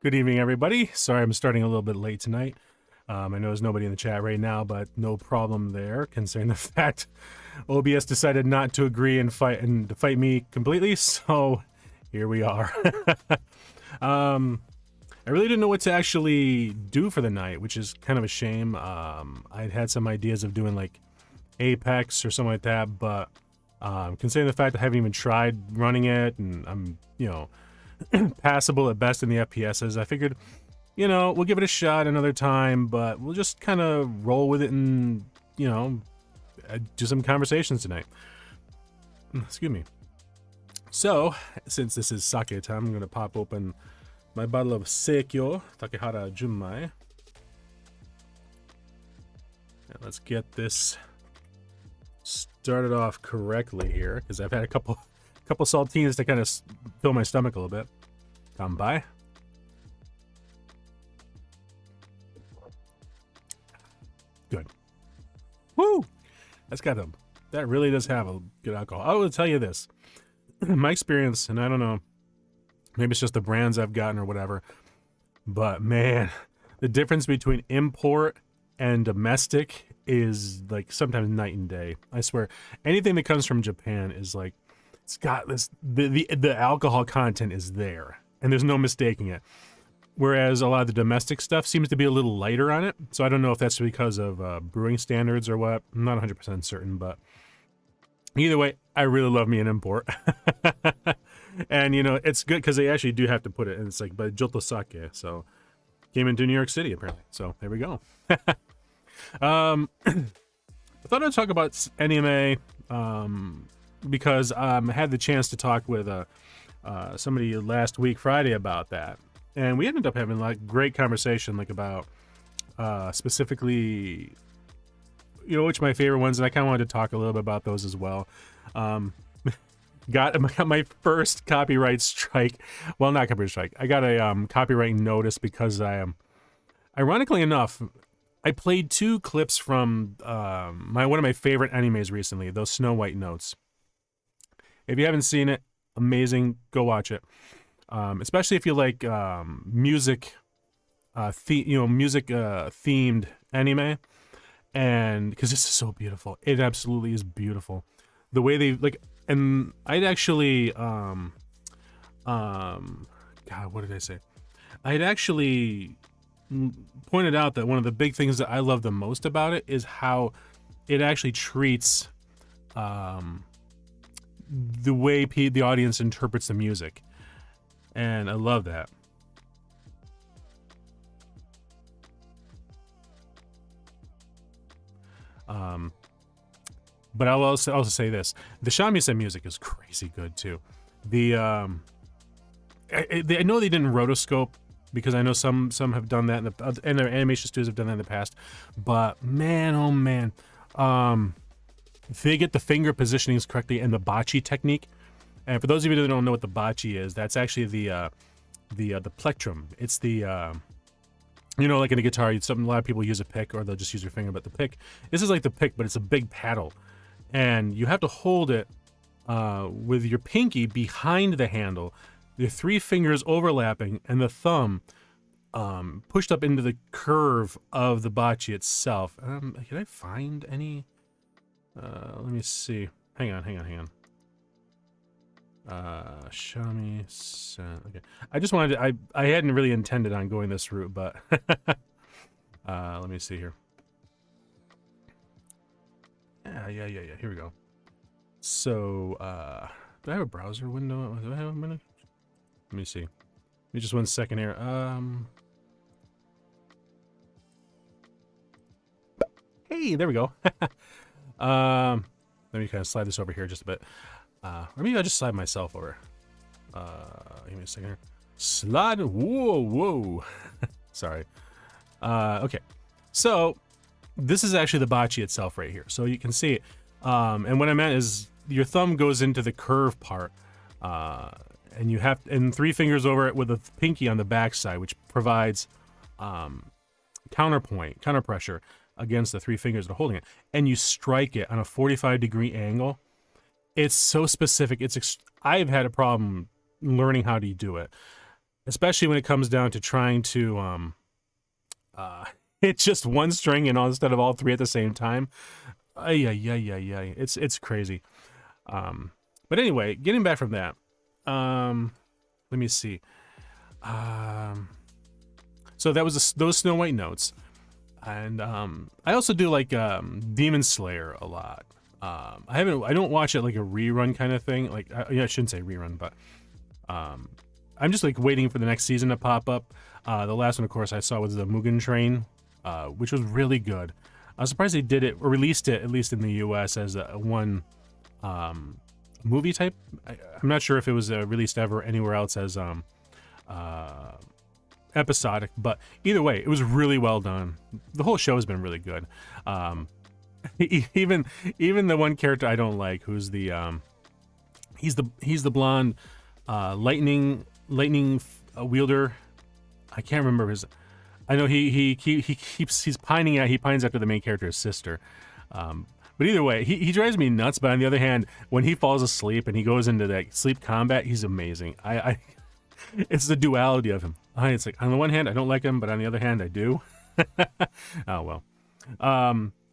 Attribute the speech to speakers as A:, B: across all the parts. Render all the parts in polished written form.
A: Good evening, everybody. Sorry I'm starting a little bit late tonight. I know there's nobody in the chat right now, but no problem there, considering the fact OBS decided not to agree and to fight me completely. So here we are. I really didn't know what to actually do for the night, which is kind of a shame. I'd had some ideas of doing like Apex or something like that, but considering the fact I haven't even tried running it, and I'm passable at best in the FPSs, I figured, we'll give it a shot another time, but we'll just kind of roll with it and, do some conversations tonight. Excuse me. So, since this is sake time, I'm going to pop open my bottle of Seikyo Takehara Junmai. And let's get this started off correctly here, because I've had a couple saltines to kind of fill my stomach a little bit. Kanpai. Good. Woo! That really does have a good alcohol. I will tell you this. My experience, and I don't know, maybe it's just the brands I've gotten or whatever, but man, the difference between import and domestic is like sometimes night and day. I swear, anything that comes from Japan is like, it's got this, the alcohol content is there, and there's no mistaking it. Whereas a lot of the domestic stuff seems to be a little lighter on it. So I don't know if that's because of brewing standards or what. I'm not 100% certain, but either way, I really love me an import. And, it's good because they actually do have to put it, and it's like, by Joto Sake. So came into New York City, apparently. So there we go. I thought I'd talk about anime because I had the chance to talk with somebody last week, Friday, about that. And we ended up having like great conversation, like about specifically, which my favorite ones, and I kind of wanted to talk a little bit about those as well. Got my first copyright strike. Well, not copyright strike. I got a copyright notice because ironically enough, I played 2 clips from one of my favorite animes recently, those Snow White notes. If you haven't seen it, amazing. Go watch it. Especially if you like music themed anime, and because this is so beautiful. It absolutely is beautiful. The way they like, and I'd actually God, what did I say? I'd actually pointed out that one of the big things that I love the most about it is how it actually treats the way the audience interprets the music. And I love that. But I'll also say this: the shamisen music is crazy good too. I know they didn't rotoscope, because I know some have done that, and their animation studios have done that in the past. But man, oh man, if they get the finger positionings correctly and the bachi technique. And for those of you that don't know what the bachi is, that's actually the plectrum. It's the like in a guitar, a lot of people use a pick, or they'll just use their finger. But the pick, this is like the pick, but it's a big paddle, and you have to hold it with your pinky behind the handle, the 3 fingers overlapping, and the thumb pushed up into the curve of the bachi itself. Can I find any? Let me see. Hang on. Shamisen. Okay. I just wanted to, I hadn't really intended on going this route, but let me see here. Yeah. Here we go. So, do I have a browser window? Do I have a minute? Let me see. Give me just 1 second here. Hey, there we go. Let me kind of slide this over here just a bit. Or maybe I'll just slide myself over. Give me a second here. Slide. Whoa. Sorry. Okay. So this is actually the bachi itself right here. So you can see it. And what I meant is your thumb goes into the curve part. And you have, and 3 fingers over it with a pinky on the backside, which provides counter pressure against the 3 fingers that are holding it. And you strike it on a 45-degree angle. It's so specific. I've had a problem learning how to do it. especially when it comes down to trying to hit just one string and all instead of all three at the same time. Yeah. It's crazy. But anyway, getting back from that, let me see. So that was those Snow White notes, and I also do like Demon Slayer a lot. I don't watch it like a rerun kind of thing. Like I shouldn't say rerun, but I'm just like waiting for the next season to pop up. The last one, of course, I saw was the Mugen Train, which was really good. I was surprised they did it or released it at least in the U.S. as one movie type. I'm not sure if it was released ever anywhere else as episodic, but either way, it was really well done. The whole show has been really good. Even the one character I don't like, who's the he's the blonde lightning wielder. I can't remember his. I know he pines after the main character's sister. But either way, he drives me nuts. But on the other hand, when he falls asleep and he goes into that sleep combat, he's amazing. It's the duality of him. It's like, on the one hand, I don't like him, but on the other hand, I do. Oh, well.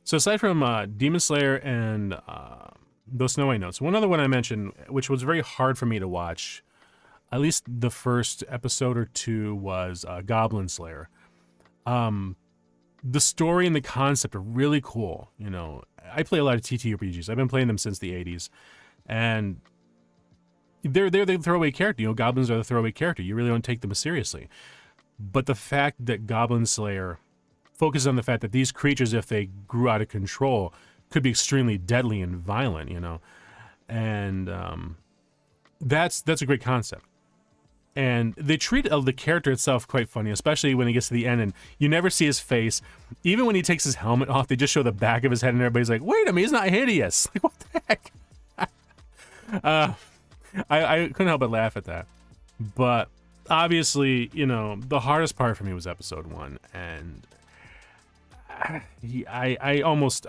A: So aside from Demon Slayer and those Snow White notes, one other one I mentioned, which was very hard for me to watch, at least the first episode or two, was Goblin Slayer. The story and the concept are really cool. You know, I play a lot of TTRPGs. I've been playing them since the 80s. And they're the throwaway character. You know, goblins are the throwaway character. You really don't take them seriously. But the fact that Goblin Slayer focuses on the fact that these creatures, if they grew out of control, could be extremely deadly and violent, you know. And that's a great concept. And they treat the character itself quite funny, especially when he gets to the end and you never see his face. Even when he takes his helmet off, they just show the back of his head and everybody's like, wait a minute, he's not hideous. Like, what the heck? I couldn't help but laugh at that. But obviously, you know, the hardest part for me was episode 1. And I almost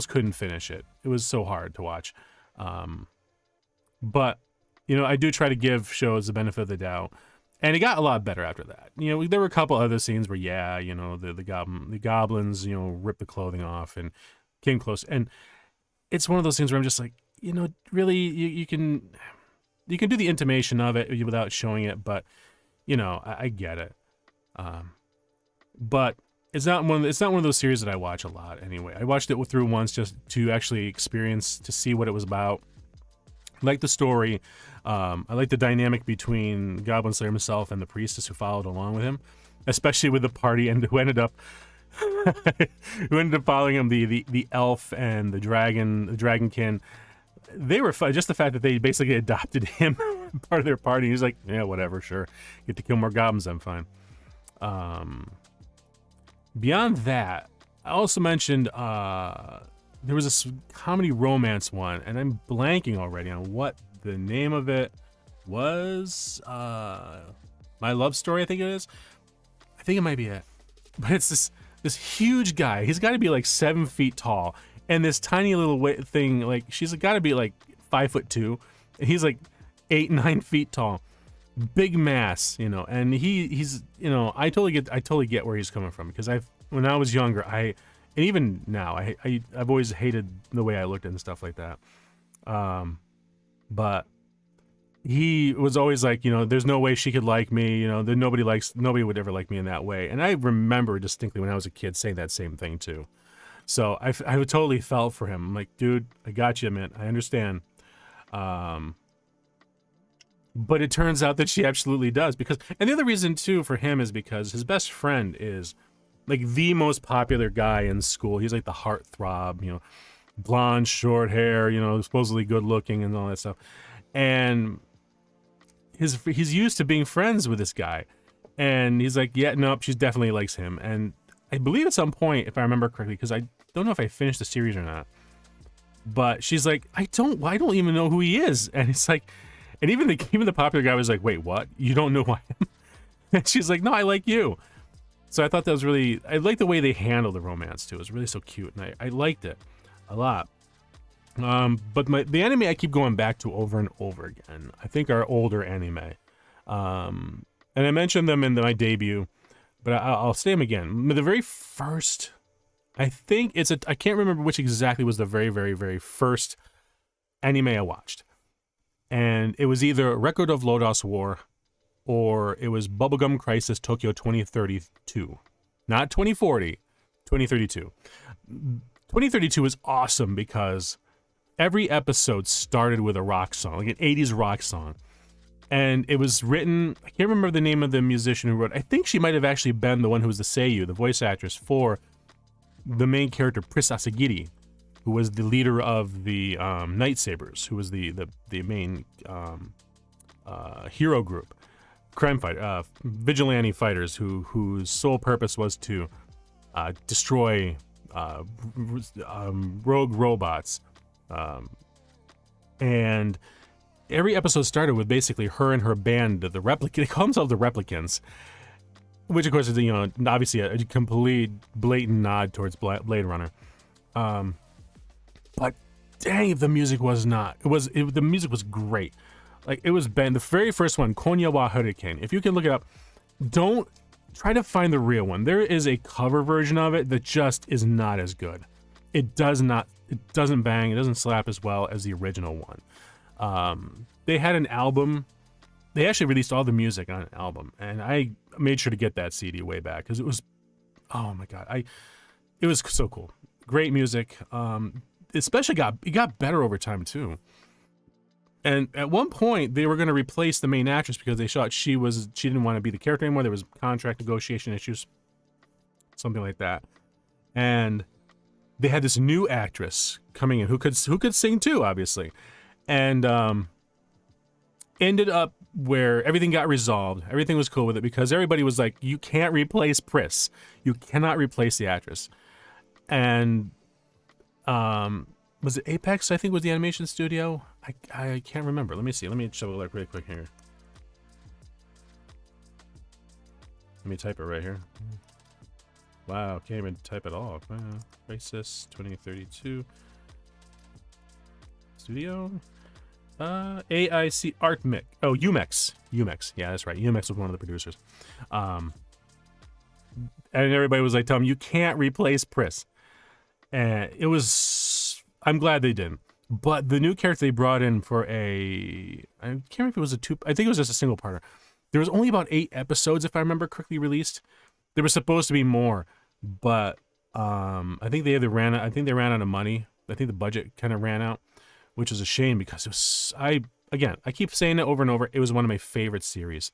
A: couldn't finish it. It was so hard to watch. But you know, I do try to give shows the benefit of the doubt, and it got a lot better after that. You know, there were a couple other scenes where, yeah, you know, the goblins, you know, ripped the clothing off and came close, and it's one of those things where I'm just like, you know, really, you can do the intimation of it without showing it, but you know, I get it. But it's not one of those series that I watch a lot anyway. I watched it through once just to actually experience, to see what it was about. I like the story. I like the dynamic between Goblin Slayer himself and the priestess who followed along with him, especially with the party and who ended up following him, the elf and the dragonkin. They were fun. Just the fact that they basically adopted him part of their party. He's like, yeah, whatever, sure. Get to kill more goblins, I'm fine. Beyond that, I also mentioned there was a comedy romance one, and I'm blanking already on what the name of it was. My Love Story, I think it is. I think it might be it. But it's this huge guy. He's got to be like 7 feet tall, and this tiny little thing, like she's got to be like 5'2", and he's like 8-9 feet tall. Big mass, you know. And he's you know, I totally get where he's coming from, because when I was younger, and even now, I've always hated the way I looked and stuff like that. But he was always like, you know, there's no way she could like me, you know, nobody would ever like me in that way. And I remember distinctly when I was a kid saying that same thing too. So I totally felt for him. I'm like, dude, I got you, man. I understand. But it turns out that she absolutely does, and the other reason too for him is because his best friend is like the most popular guy in school. He's like the heartthrob, you know, blonde, short hair, you know, supposedly good looking and all that stuff. And he's used to being friends with this guy. And he's like, yeah, nope, she definitely likes him. And I believe at some point, if I remember correctly, because I don't know if I finished the series or not, but she's like, I don't even know who he is. And it's like, and even the popular guy was like, wait, what? You don't know who I am? And she's like, no, I like you. So I thought that was really, I liked the way they handled the romance too. It was really so cute, and I liked it a lot. But the anime I keep going back to over and over again, I think, are older anime. And I mentioned them in my debut, but I'll say them again. The very first, I think I can't remember which exactly was the very, very, very first anime I watched. And it was either Record of Lodoss War or it was Bubblegum Crisis Tokyo 2032. Not 2040, 2032. 2032 is awesome because every episode started with a rock song, like an 80s rock song. And it was written, I can't remember the name of the musician who wrote it. I think she might have actually been the one who was the seiyuu, the voice actress for the main character, Pris Asagiri, who was the leader of the Night Sabers, who was the main hero group, crime fighter, vigilante fighters whose sole purpose was to destroy rogue robots. And every episode started with basically her and her band, the Replicants. They call themselves the Replicants, which of course is, obviously a complete blatant nod towards Blade Runner. But dang, the music was not. The music was great. Like, it was the very first one, Konya wa Hurricane. If you can look it up, don't try to find the real one. There is a cover version of it that just is not as good. It doesn't bang, it doesn't slap as well as the original one. They had an album. They actually released all the music on an album, and I made sure to get that CD way back because it was, oh my god, it was so cool. Great music. Especially it got better over time too. And at one point they were going to replace the main actress because they thought she didn't want to be the character anymore. There was contract negotiation issues, something like that. And they had this new actress coming in who could sing too, obviously. And ended up where everything got resolved. Everything was cool with it because everybody was like, you can't replace Pris. You cannot replace the actress. And was it Apex, I think, was the animation studio? I can't remember. Let me see. Let me show it really quick here. Let me type it right here. Wow, can't even type it all. Crisis 2032. Studio? AIC Art Mix. Oh, Umex. Yeah, that's right. Umex was one of the producers. And everybody was like, telling him, you can't replace Pris. And it was, I'm glad they didn't. But the new character they brought in for I can't remember if it was I think it was just a single parter. There was only about 8 episodes, if I remember correctly, released. There was supposed to be more, but I think they ran out of money. I think the budget kind of ran out, which is a shame because it was, I keep saying it over and over, it was one of my favorite series.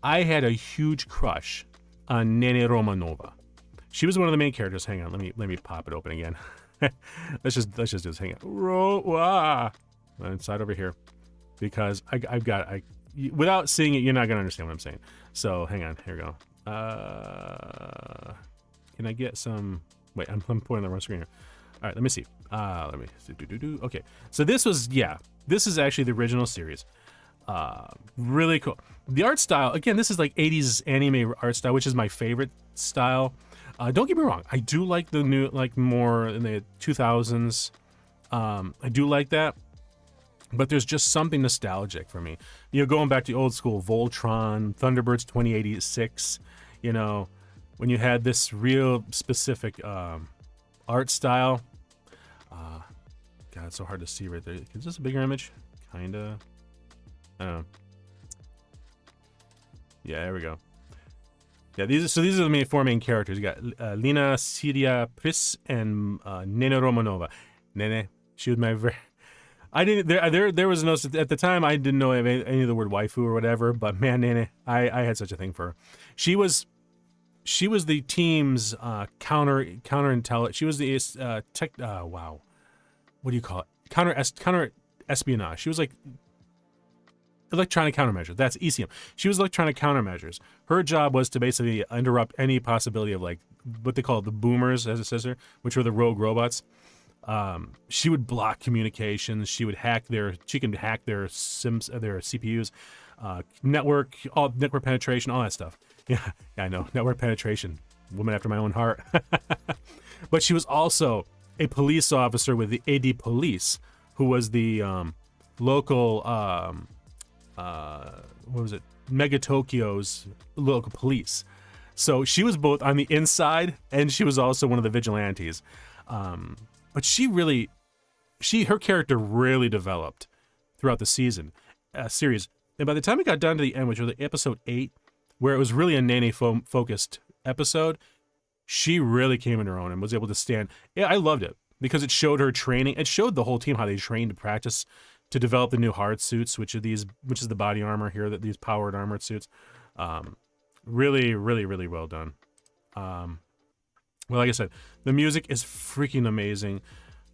A: I had a huge crush on Nene Romanova. She was one of the main characters. Hang on, let me pop it open again. let's just do this. Hang on. Inside over here, because I've got without seeing it, you're not gonna understand what I'm saying. So hang on. Here we go. Can I get some? Wait, I'm pointing the wrong screen here. All right, let me see. Let me see. Okay, so this is actually the original series. Really cool. The art style, again, this is like 80s anime art style, which is my favorite style. Don't get me wrong, I do like the new, like more in the 2000s. I do like that, but there's just something nostalgic for me. Going back to old school Voltron, Thunderbirds 2086. When you had this real specific art style. God, it's so hard to see right there. Is this a bigger image? Kinda. I don't know. Yeah, there we go. Yeah, these are the 4 main characters. You got Lina, Siria, Pris, and Nene Romanova. Nene, she was my I didn't. There was no, at the time I didn't know any of the word waifu or whatever. But man, Nene, I had such a thing for her. She was the team's counter intel. She was the tech. Wow, what do you call it? Counter espionage. She was like electronic countermeasures. That's ECM. She was electronic countermeasures. Her job was to basically interrupt any possibility of like what they call the boomers, as it says here, which were the rogue robots. She would block communications. She can hack their CPUs, network penetration, all that stuff. Yeah, I know. Network penetration. Woman after my own heart. But she was also a police officer with the AD Police, who was the local what was it, Mega Tokyo's local police. So she was both on the inside, and she was also one of the vigilantes. But her character really developed throughout the series. And by the time it got down to the end, which was episode 8, where it was really a Nene focused episode, she really came in her own and was able to stand. Yeah, I loved it because it showed her training. It showed the whole team how they trained to practice to develop the new hard suits, which is the body armor here, these powered armored suits. Really, really, really well done. Well, like I said, the music is freaking amazing.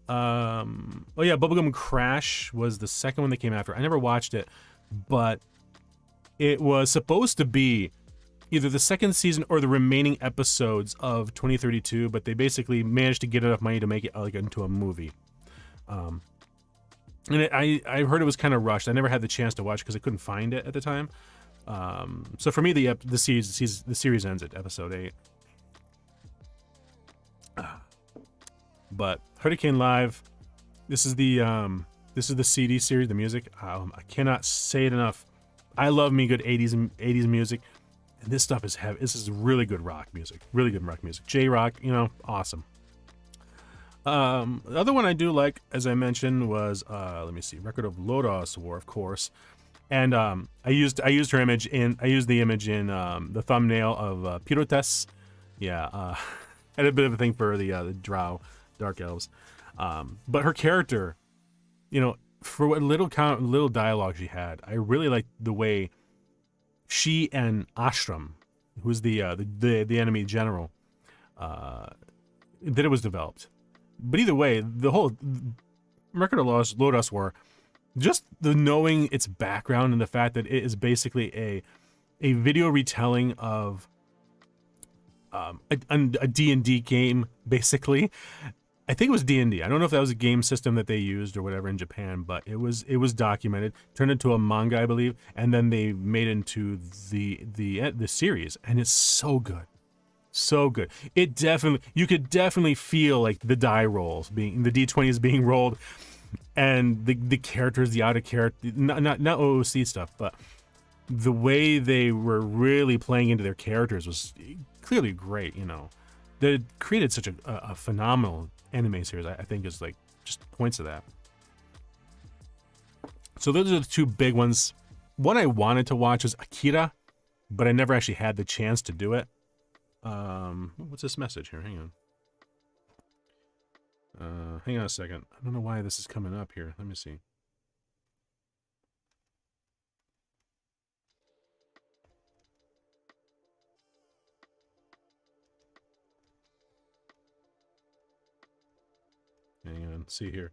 A: Oh yeah, Bubblegum Crash was the second one that came after. I never watched it, but it was supposed to be either the second season or the remaining episodes of 2032, but they basically managed to get enough money to make it like into a movie. And I heard it was kind of rushed. I never had the chance to watch because I couldn't find it at the time. So for me, the series ends at episode 8. But Hurricane Live, this is the CD series, the music. I cannot say it enough. I love me good 80s music, and this stuff is heavy. This is really good rock music, J-rock, awesome. The other one I do like, as I mentioned, was let me see, Record of Lodoss War, of course. And I used the image in the thumbnail of Pyrotes. Yeah, I had a bit of a thing for the Drow, Dark Elves. But her character, for what little dialogue she had, I really liked the way she and Ashram, who's the enemy general, that it was developed. But either way, the whole Record of Lodoss War, just the knowing its background and the fact that it is basically a video retelling of a D&D game, basically. I think it was D&D. I don't know if that was a game system that they used or whatever in Japan, but it was documented, turned into a manga, I believe, and then they made it into the series, and it's so good. So good. You could definitely feel like the die rolls being, the D20s being rolled, and the characters, the outer character, not OOC stuff, but the way they were really playing into their characters was clearly great. That created such a phenomenal anime series. I think is like just points to that. So those are the two big ones. One I wanted to watch was Akira, but I never actually had the chance to do it. What's this message here? Hang on a second. I don't know why this is coming up here. Let me see. Hang on, see here.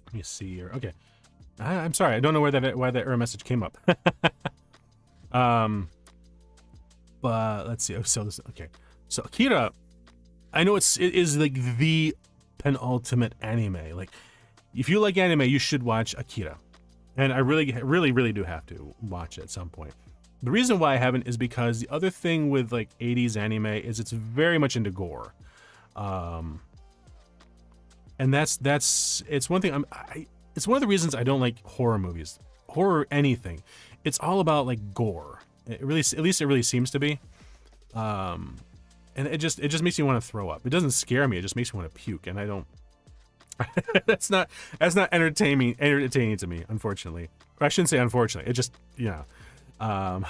A: Let me see here. Okay. I'm sorry. I don't know why that error message came up. But let's see. So Akira, I know it is like the penultimate anime. Like, if you like anime, you should watch Akira, and I really, really, really do have to watch it at some point. The reason why I haven't is because the other thing with like 80s anime is it's very much into gore, and it's one thing. It's one of the reasons I don't like horror movies, horror anything. It's all about like gore. At least it really seems to be, and it just makes me want to throw up. It doesn't scare me. It just makes me want to puke, and I don't. that's not entertaining to me, unfortunately. Or I shouldn't say unfortunately. It just I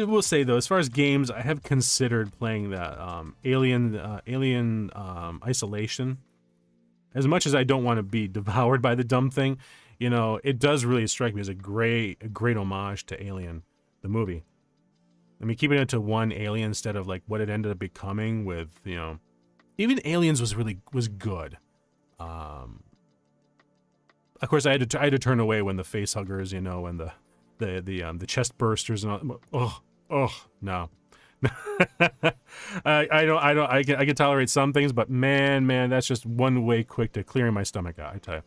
A: will say though, as far as games, I have considered playing that Alien Isolation. As much as I don't want to be devoured by the dumb thing, it does really strike me as a great homage to Alien, the movie. I mean, keeping it to one alien instead of like what it ended up becoming with, even Aliens was good. Of course, I had to turn away when the face huggers, and the chest bursters and all. Oh no. I can tolerate some things, but man, that's just one way quick to clearing my stomach out, I tell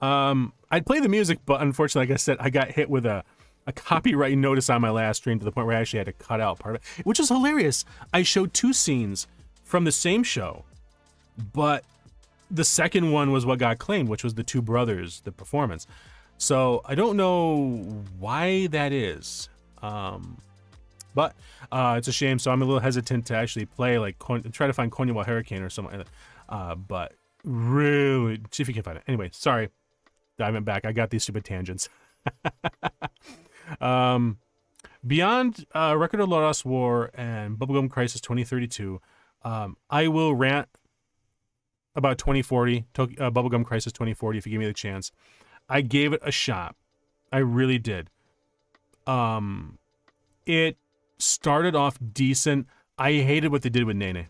A: you. I'd play the music, but unfortunately, like I said, I got hit with a a copyright notice on my last stream to the point where I actually had to cut out part of it, which is hilarious. I showed 2 scenes from the same show, but the second one was what got claimed, which was the 2 brothers, the performance. So I don't know why that is, but it's a shame. So I'm a little hesitant to actually play, like try to find Konniwa Hurricane or something like that. But really, see if you can find it. Anyway, sorry, diving back. I got these stupid tangents. Beyond Record of Lost War and Bubblegum Crisis 2032, I will rant about 2040, Bubblegum Crisis 2040, if you give me the chance. I gave it a shot. I really did. It started off decent. I hated what they did with Nene.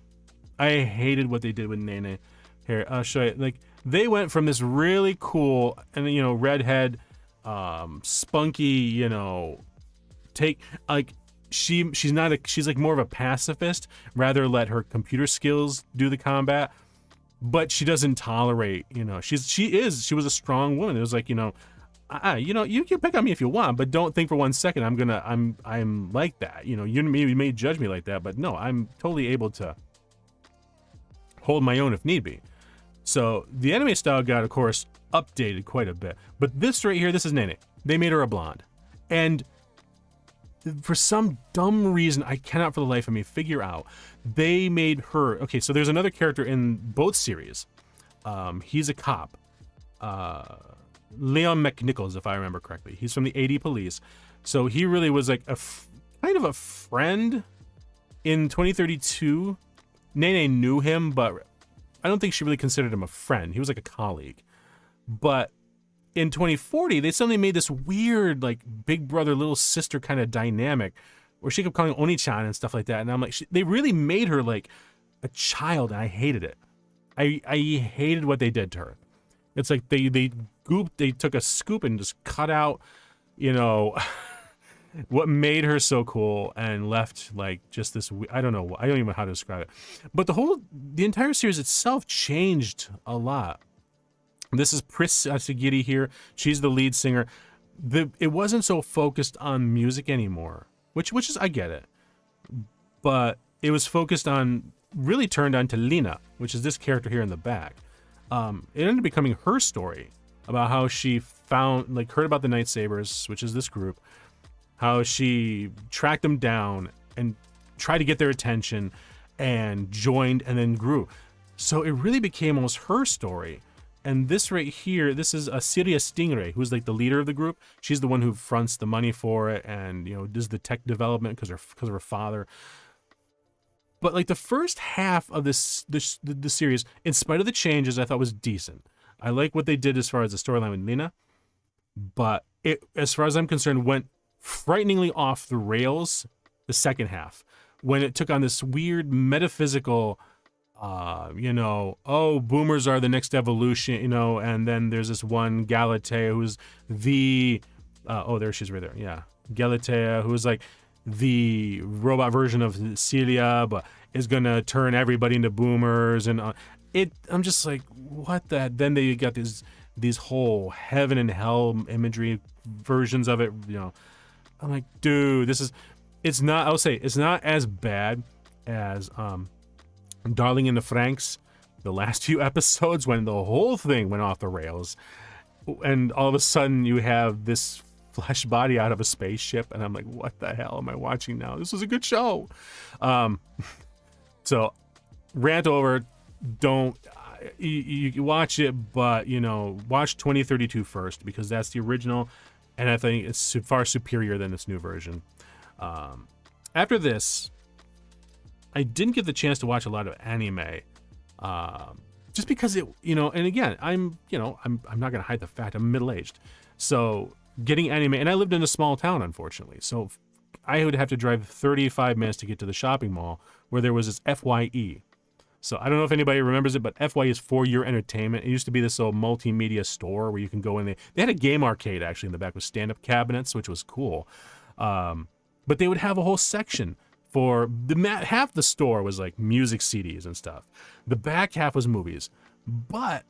A: Here, I'll show you. Like, they went from this really cool and, you know, redhead, spunky, you know, take, like, she's like more of a pacifist, rather let her computer skills do the combat, but she doesn't tolerate, you know, she was a strong woman. It was like, you know, you know, you can pick on me if you want, but don't think for 1 second I'm like that. You know, you may judge me like that, but no, I'm totally able to hold my own if need be. So the anime style got, of course, updated quite a bit. But this right here, this is Nene. They made her a blonde. And for some dumb reason, I cannot for the life of me figure out, they made her... Okay, so there's another character in both series. He's a cop. Leon McNichols, if I remember correctly. He's from the AD Police. So he really was like kind of a friend in 2032. Nene knew him, but I don't think she really considered him a friend. He was like a colleague. But in 2040, they suddenly made this weird, like, big brother, little sister kind of dynamic where she kept calling Oni-chan and stuff like that. And I'm like, they really made her like a child, and I hated it. I hated what they did to her. It's like they took a scoop and just cut out, you know, what made her so cool and left like just this, I don't even know how to describe it. But the entire series itself changed a lot. This is Pris Asagiri here. She's the lead singer. It wasn't so focused on music anymore, which is, I get it. But it was focused on, really turned on to Lina, which is this character here in the back. It ended up becoming her story about how she heard about the Night Sabers, which is this group, how she tracked them down and tried to get their attention and joined and then grew. So it really became almost her story. And this right here, this is Asiria Stingray, who's like the leader of the group. She's the one who fronts the money for it and, you know, does the tech development because of her father. But like the first half of the series, in spite of the changes, I thought was decent. I like what they did as far as the storyline with Nina, but it, as far as I'm concerned, went frighteningly off the rails the second half when it took on this weird metaphysical, you know, oh, boomers are the next evolution, you know, and then there's this one Galatea who's the, oh, there she's right there, yeah, Galatea, who's like the robot version of Celia, but is gonna turn everybody into boomers, and I'm just like, what the? Then they got these whole heaven and hell imagery versions of it, you know. I'm like, dude, it's not, I'll say, it's not as bad as Darling in the Franxx, the last few episodes when the whole thing went off the rails, and all of a sudden you have this flesh body out of a spaceship, and I'm like, what the hell am I watching now? This was a good show. So rant over. Don't you watch it, but you know, watch 2032 first, because that's the original, and I think it's far superior than this new version. After this, I didn't get the chance to watch a lot of anime, just because it, you know, and again, I'm not gonna hide the fact I'm middle-aged, so getting anime, and I lived in a small town, unfortunately, so I would have to drive 35 minutes to get to the shopping mall where there was this FYE. So I don't know if anybody remembers it, but FYE is For Your Entertainment. It used to be this old multimedia store where you can go in. They had a game arcade actually in the back with stand-up cabinets, which was cool. But they would have a whole section for half the store was like music CDs and stuff. The back half was movies. But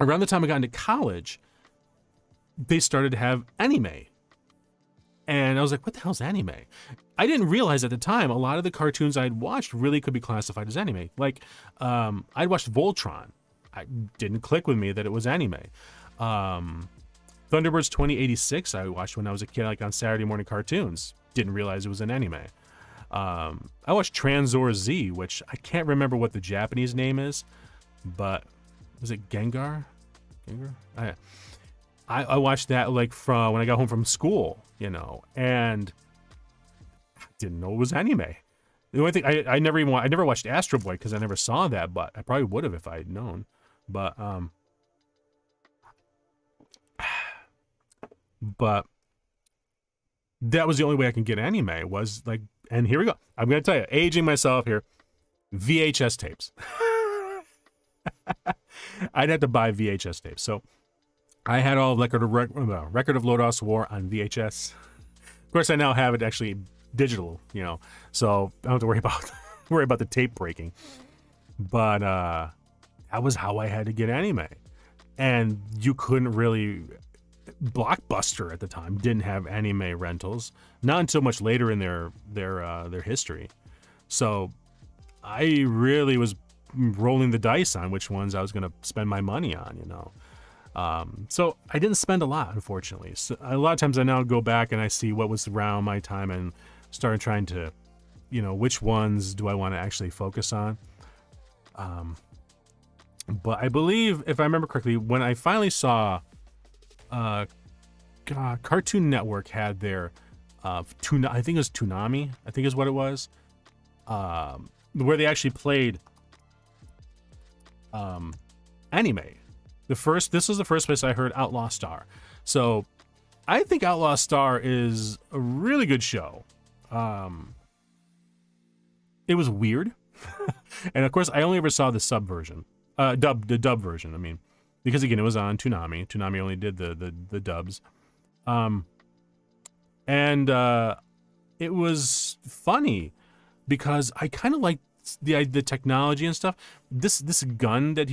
A: around the time I got into college, they started to have anime And I was like, what the hell's anime? I didn't realize at the time a lot of the cartoons I'd watched really could be classified as anime. Like, I'd watched Voltron. I didn't click with me that it was anime. Thunderbirds 2086 I watched when I was a kid, like on Saturday morning cartoons. Didn't realize it was an anime. I watched Transor Z, which I can't remember what the Japanese name is, but was it Gengar? Gengar? Oh, yeah. I watched that like from when I got home from school, you know, and I didn't know it was anime. The only thing I never watched Astro Boy because I never saw that, but I probably would have if I had known. But but that was the only way I can get anime was like, and here we go. I'm gonna tell you, aging myself here, VHS tapes. I'd have to buy VHS tapes. So I had all Record of Lodoss War on VHS. Of course, I now have it actually digital, you know, so I don't have to worry about the tape breaking. But that was how I had to get anime, and you couldn't really. Blockbuster at the time didn't have anime rentals, not until much later in their history. So I really was rolling the dice on which ones I was going to spend my money on, you know. So I didn't spend a lot, unfortunately. So a lot of times I now go back and I see what was around my time and start trying to, you know, which ones do I want to actually focus on. But I believe, if I remember correctly, when I finally saw Cartoon Network had their I think it was Toonami, I think is what it was, where they actually played anime. This was the first place I heard Outlaw Star. So I think Outlaw Star is a really good show. It was weird. And of course I only ever saw the the dub version, I mean. Because again, it was on Toonami. Toonami only did the dubs, and it was funny because I kind of liked the technology and stuff. This gun that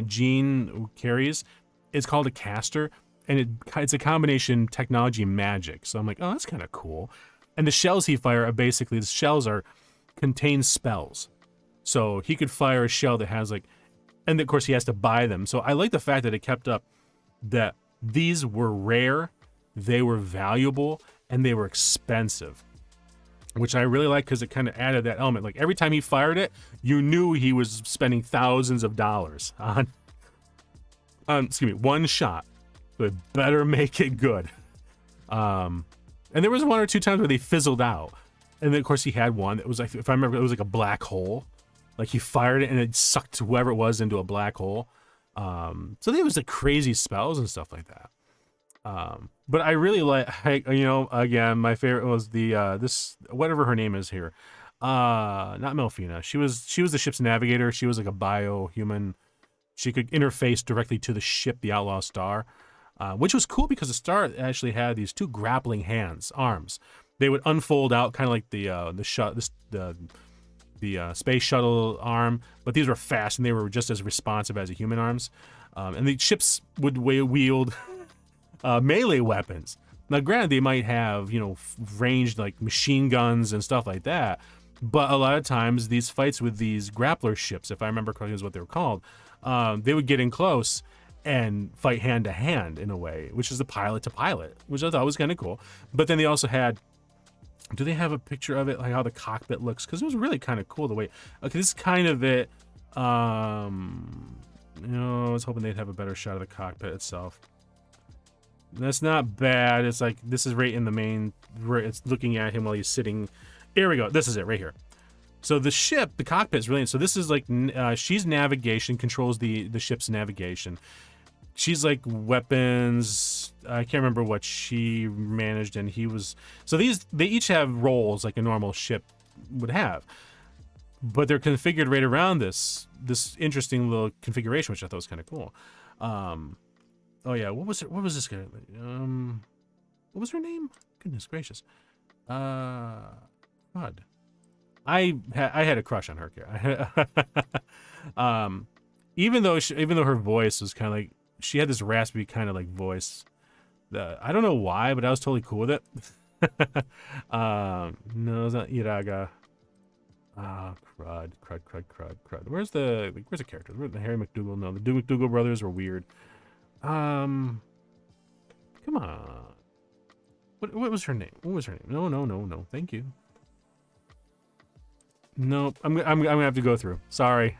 A: Gene carries is called a caster, and it's a combination technology and magic. So I'm like, oh, that's kind of cool. And the shells he fires are basically contain spells, so he could fire a shell that has like. And of course he has to buy them. So I like the fact that it kept up that these were rare, they were valuable, and they were expensive, which I really like because it kind of added that element. Like every time he fired it, you knew he was spending thousands of dollars on one shot. So it better make it good. And there was one or two times where they fizzled out. And then of course he had one that was like, if I remember, it was like a black hole. Like he fired it and it sucked whoever it was into a black hole. So there was like crazy spells and stuff like that. But I really like, you know, again, my favorite was the this whatever her name is here. Not Melfina. She was the ship's navigator. She was like a bio-human. She could interface directly to the ship, the Outlaw Star, which was cool because the Star actually had these two grappling arms. They would unfold out kind of like the space shuttle arm, but these were fast and they were just as responsive as the human arms. And the ships would wield melee weapons. Now, granted, they might have, you know, ranged like machine guns and stuff like that, but a lot of times these fights with these grappler ships, if I remember correctly, is what they were called, they would get in close and fight hand to hand in a way, which is the pilot to pilot, which I thought was kind of cool. But then they also had. Do they have a picture of it, like how the cockpit looks? Because it was really kind of cool the way. Okay, this is kind of it. You know, I was hoping they'd have a better shot of the cockpit itself. That's not bad. It's like this is right in the main. It's looking at him while he's sitting. Here we go. This is it right here. So the ship, the cockpit is really. So this is like she's navigation, controls the ship's navigation. She's like weapons. I can't remember what she managed, and he was. So they each have roles like a normal ship would have, but they're configured right around this interesting little configuration, which I thought was kind of cool. Oh yeah, what was this guy? What was her name? Goodness gracious. God. I had a crush on her. Even though her voice was kind of like. She had this raspy kind of like voice. I don't know why, but I was totally cool with it. No, it's not Iraga. Ah, crud. Where's the character? Where's the Harry McDougal? No, the McDougal brothers were weird. Come on. What was her name? What was her name? No. Thank you. Nope. I'm gonna have to go through. Sorry.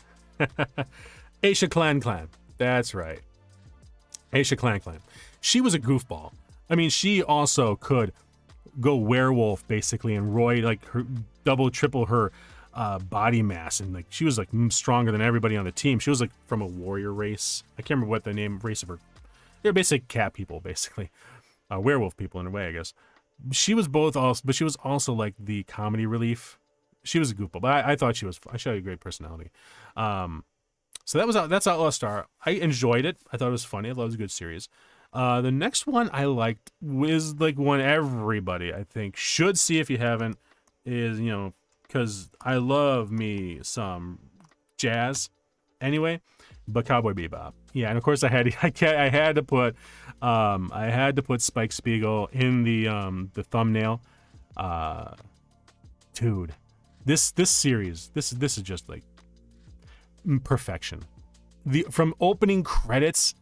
A: Aisha Clan. That's right. Aisha Clan. She was a goofball. I mean, she also could go werewolf basically, and Roy like her double, triple her body mass, and like she was like stronger than everybody on the team. She was like from a warrior race. I can't remember what the race of her. They're basically cat people, basically, werewolf people in a way, I guess. She was both also, but she was also like the comedy relief. She was a goofball, but I thought she had a great personality. So that's Outlaw Star. I enjoyed it. I thought it was funny. I thought it was a good series. The next one I liked was like one everybody I think should see if you haven't, is, you know, because I love me some jazz anyway, but Cowboy Bebop. Yeah, and of course I had to put Spike Spiegel in the thumbnail. Dude, this series, this is just like perfection. From opening credits,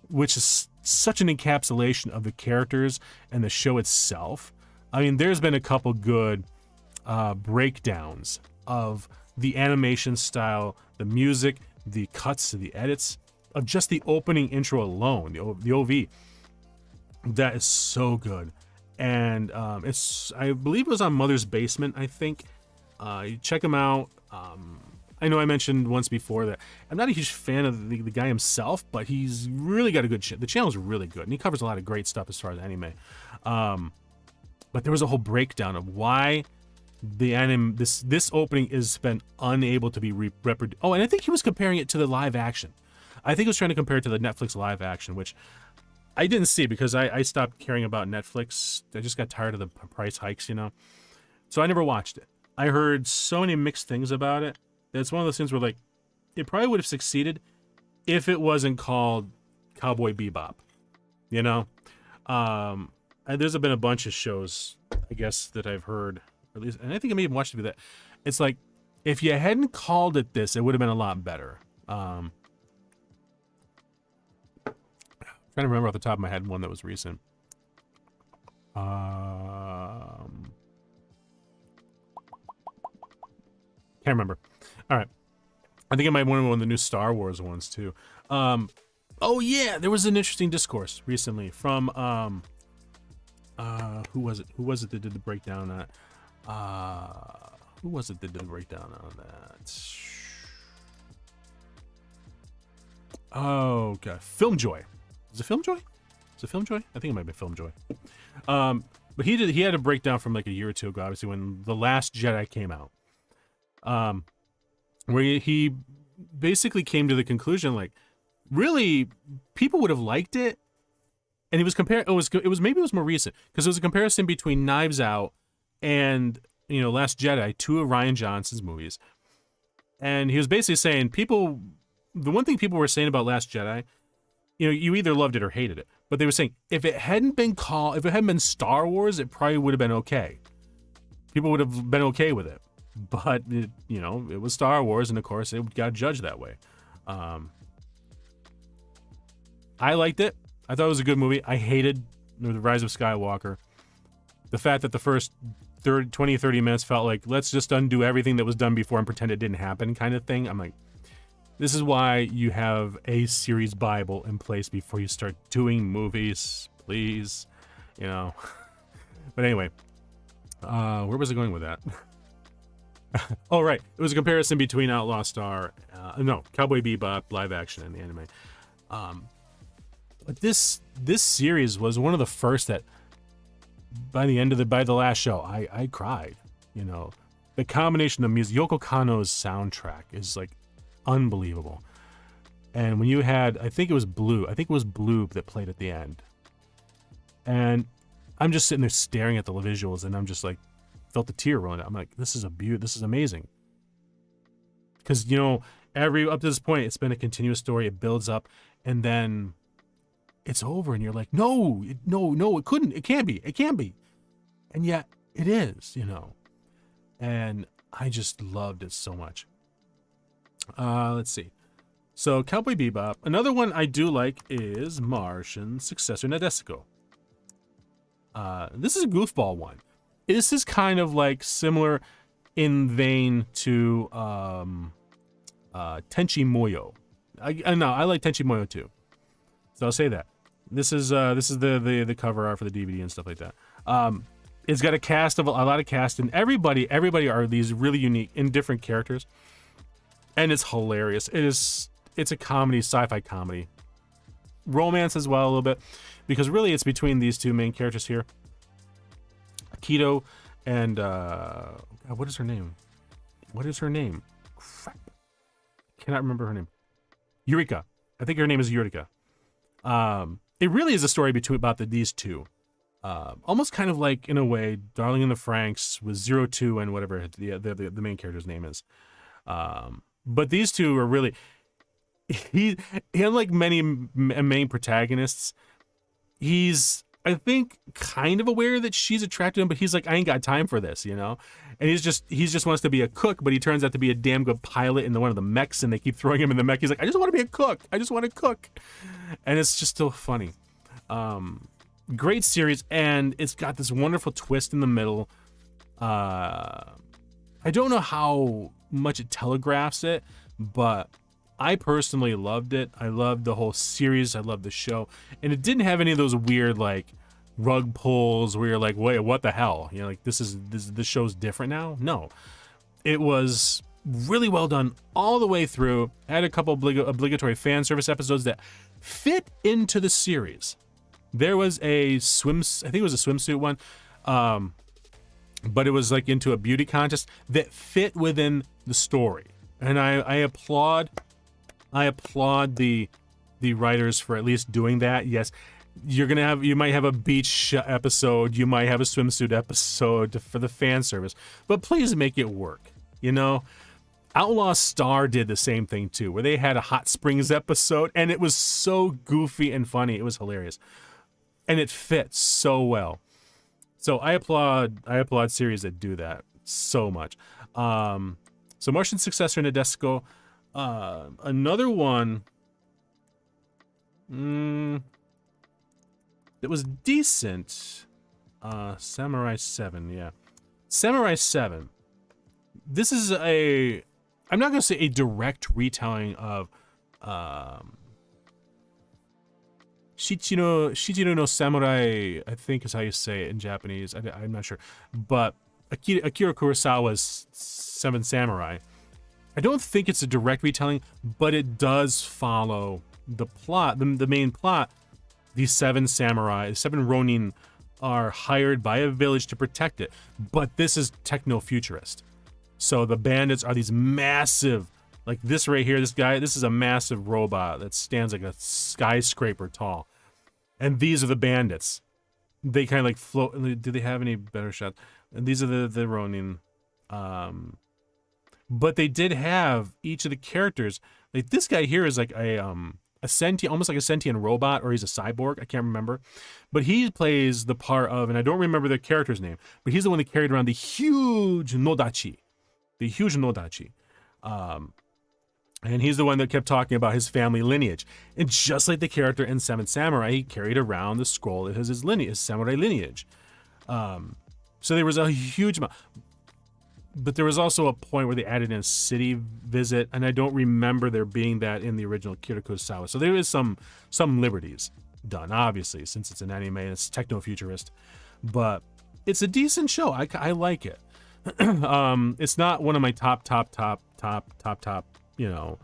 A: which is such an encapsulation of the characters and the show itself. I mean, there's been a couple good breakdowns of the animation style, the music, the cuts, the edits of just the opening intro alone, the OV. That is so good. And I believe it was on Mother's Basement, I think. You check him out. I know I mentioned once before that I'm not a huge fan of the guy himself, but he's really got a good the channel's really good, and he covers a lot of great stuff as far as anime. But there was a whole breakdown of why this opening has been unable to be reproduced. Oh, and I think he was comparing it to the live action. I think he was trying to compare it to the Netflix live action, which I didn't see because I stopped caring about Netflix. I just got tired of the price hikes, you know. So I never watched it. I heard so many mixed things about it. It's one of those things where, like, it probably would have succeeded if it wasn't called Cowboy Bebop, you know? And there's been a bunch of shows, I guess, that I've heard, or at least, and I think I may have watched it that. It's like, if you hadn't called it this, it would have been a lot better. Trying to remember off the top of my head one that was recent. Can't remember. All right. I think I might want one of the new Star Wars ones too. Oh yeah, there was an interesting discourse recently from who was it? Who was it that did the breakdown on that? Who was it that did the breakdown on that? Oh god, Filmjoy. Is it Filmjoy? Is it Filmjoy? I think it might be Filmjoy. But he had a breakdown from like a year or two ago, obviously, when The Last Jedi came out. Where he basically came to the conclusion, like, really, people would have liked it, and he was comparing. It was maybe it was more recent because it was a comparison between Knives Out and, you know, Last Jedi, two of Rian Johnson's movies, and he was basically saying the one thing people were saying about Last Jedi, you know, you either loved it or hated it, but they were saying if it hadn't been Star Wars, it probably would have been okay. People would have been okay with it. But, it was Star Wars, and of course, it got judged that way. I liked it. I thought it was a good movie. I hated The Rise of Skywalker. The fact that the first 20, 30 minutes felt like, let's just undo everything that was done before and pretend it didn't happen kind of thing. I'm like, this is why you have a series Bible in place before you start doing movies, please. You know. But anyway, where was I going with that? Oh, right. It was a comparison between Outlaw Star, Cowboy Bebop live action and the anime. But this series was one of the first that, by the last show, I cried. You know, the combination of music, Yoko Kanno's soundtrack is like unbelievable. And when you had, I think it was Blue that played at the end. And I'm just sitting there staring at the visuals, and I'm just like, felt the tear rolling out. I'm like, this is amazing. Because, you know, up to this point, it's been a continuous story. It builds up, and then it's over, and you're like, no, it can't be. And yet it is, you know. And I just loved it so much. Let's see. So Cowboy Bebop. Another one I do like is Martian Successor Nadesico. This is a goofball one. This is kind of like similar in vein to Tenchi Muyo. I like Tenchi Muyo too. So I'll say that. This is the cover art for the DVD and stuff like that. It's got a cast of a lot of cast, and everybody are these really unique and different characters, and it's hilarious. It's a comedy, sci-fi comedy, romance as well a little bit, because really it's between these two main characters here, Akito and God, what is her name? What is her name? Crap, cannot remember her name. Eureka. I think her name is Eureka. It really is a story about these two. Almost kind of like, in a way, Darling in the Franxx with 02 and whatever the main character's name is. But these two are really... He unlike many main protagonists, he's, I think, kind of aware that she's attracted to him, but he's like, I ain't got time for this, you know? And he just wants to be a cook, but he turns out to be a damn good pilot in one of the mechs, and they keep throwing him in the mech. He's like, I just want to be a cook. I just want to cook. And it's just still funny. Great series, and it's got this wonderful twist in the middle. I don't know how much it telegraphs it, but I personally loved it. I loved the whole series. I loved the show. And it didn't have any of those weird, like, rug pulls where you're like, wait, what the hell? You know, like, this show's different now? No. It was really well done all the way through. Had a couple obligatory fan service episodes that fit into the series. There was I think it was a swimsuit one, but it was like into a beauty contest that fit within the story. And I applaud the writers for at least doing that. Yes, you might have a beach episode, you might have a swimsuit episode for the fan service, but please make it work. You know, Outlaw Star did the same thing too, where they had a hot springs episode, and it was so goofy and funny. It was hilarious, and it fits so well. So I applaud series that do that so much. So Martian Successor Nadesico. Another one that was decent, Samurai 7, yeah. Samurai 7. This is I'm not going to say a direct retelling of Shichiro no Samurai, I think is how you say it in Japanese. I'm not sure. But Akira Kurosawa's Seven Samurai. I don't think it's a direct retelling, but it does follow the plot, the main plot. These seven samurai, seven ronin, are hired by a village to protect it. But this is techno-futurist. So the bandits are these massive, like this right here, this is a massive robot that stands like a skyscraper tall. And these are the bandits. They kind of like float. Do they have any better shots? And these are the ronin. But they did have each of the characters. Like this guy here is like a sentient, almost like a sentient robot, or he's a cyborg. I can't remember. But he plays the part of, and I don't remember the character's name, but he's the one that carried around the huge Nodachi. The huge Nodachi. And he's the one that kept talking about his family lineage. And just like the character in Seven Samurai, he carried around the scroll that has his lineage, his samurai lineage. So there was a huge amount. But there was also a point where they added in a city visit, and I don't remember there being that in the original Akira Kurosawa. So there is some liberties done, obviously, since it's an anime and it's techno-futurist. But it's a decent show. I like it. It's not one of my top, you know,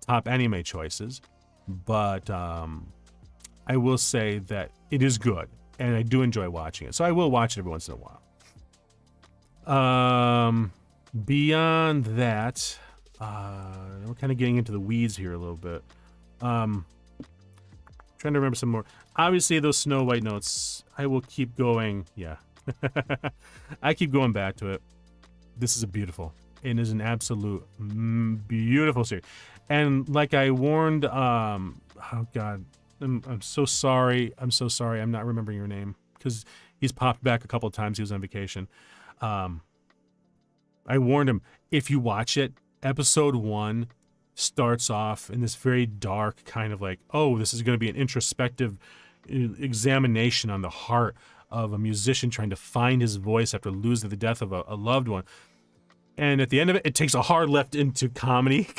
A: top anime choices, but I will say that it is good, and I do enjoy watching it. So I will watch it every once in a while. Beyond that, we're kind of getting into the weeds here a little bit. Trying to remember some more. Obviously, those Snow White notes, I will keep going. Yeah. I keep going back to it. This is it is an absolute beautiful series. And like I warned, oh God, I'm so sorry. I'm so sorry. I'm not remembering your name, because He's popped back a couple of times. He was on vacation. I warned him, if you watch it, episode 1 starts off in this very dark kind of like, oh, this is going to be an introspective examination on the heart of a musician trying to find his voice after losing the death of a loved one. And at the end of it, it takes a hard left into comedy.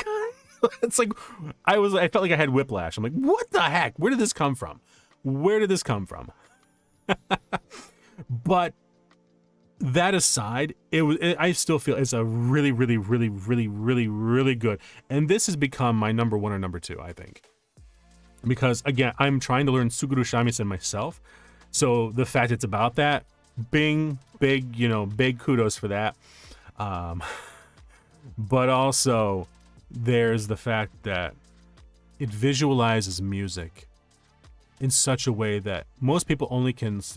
A: It's like, I felt like I had whiplash. I'm like, what the heck? Where did this come from? Where did this come from? But that aside, I still feel it's a really, really, really, really, really, really good. And this has become my number 1 or number 2, I think. Because, again, I'm trying to learn Suguru Shamisen myself. So the fact it's about that, big kudos for that. But also, there's the fact that it visualizes music in such a way that most people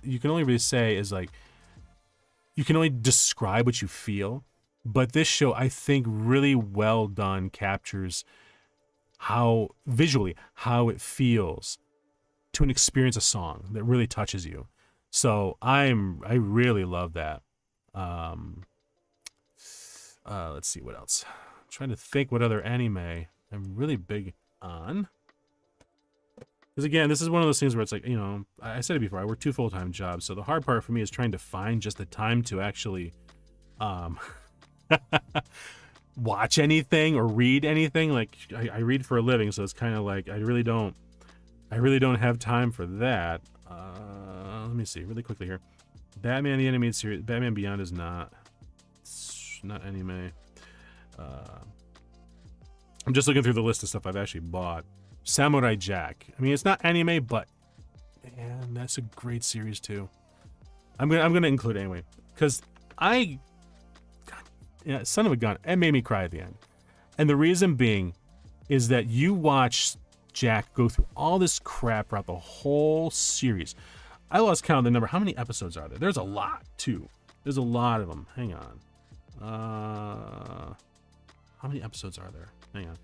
A: you can only really say is like, you can only describe what you feel. But this show, I think, really well done captures how it feels to experience a song that really touches you. So I really love that. Let's see what else. I'm trying to think what other anime I'm really big on. Because again, this is one of those things where it's like, I said it before, I work 2 full-time jobs, so the hard part for me is trying to find just the time to actually watch anything or read anything. Like, I read for a living, so it's kind of like I really don't have time for that. Let me see really quickly here. Batman the Animated Series, Batman Beyond is not anime. I'm just looking through the list of stuff I've actually bought. Samurai Jack. I mean, it's not anime, but man, that's a great series too. I'm gonna include it anyway, because son of a gun, it made me cry at the end. And the reason being is that you watch Jack go through all this crap throughout the whole series. I lost count of the number. How many episodes are there? There's a lot too. There's a lot of them. Hang on. How many episodes are there? Hang on.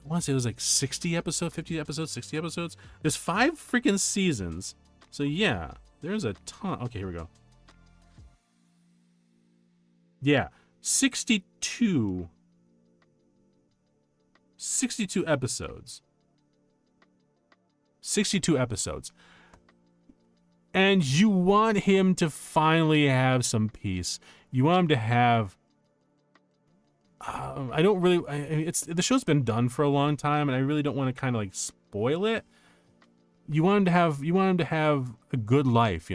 A: I want to say it was like 60 episodes, 50 episodes, 60 episodes. There's 5 freaking seasons. So yeah, there's a ton. Okay, here we go. Yeah, 62 episodes. 62 episodes. And you want him to finally have some peace. You want him to have the show's been done for a long time, and I really don't want to kind of like spoil it. You want him to have a good life,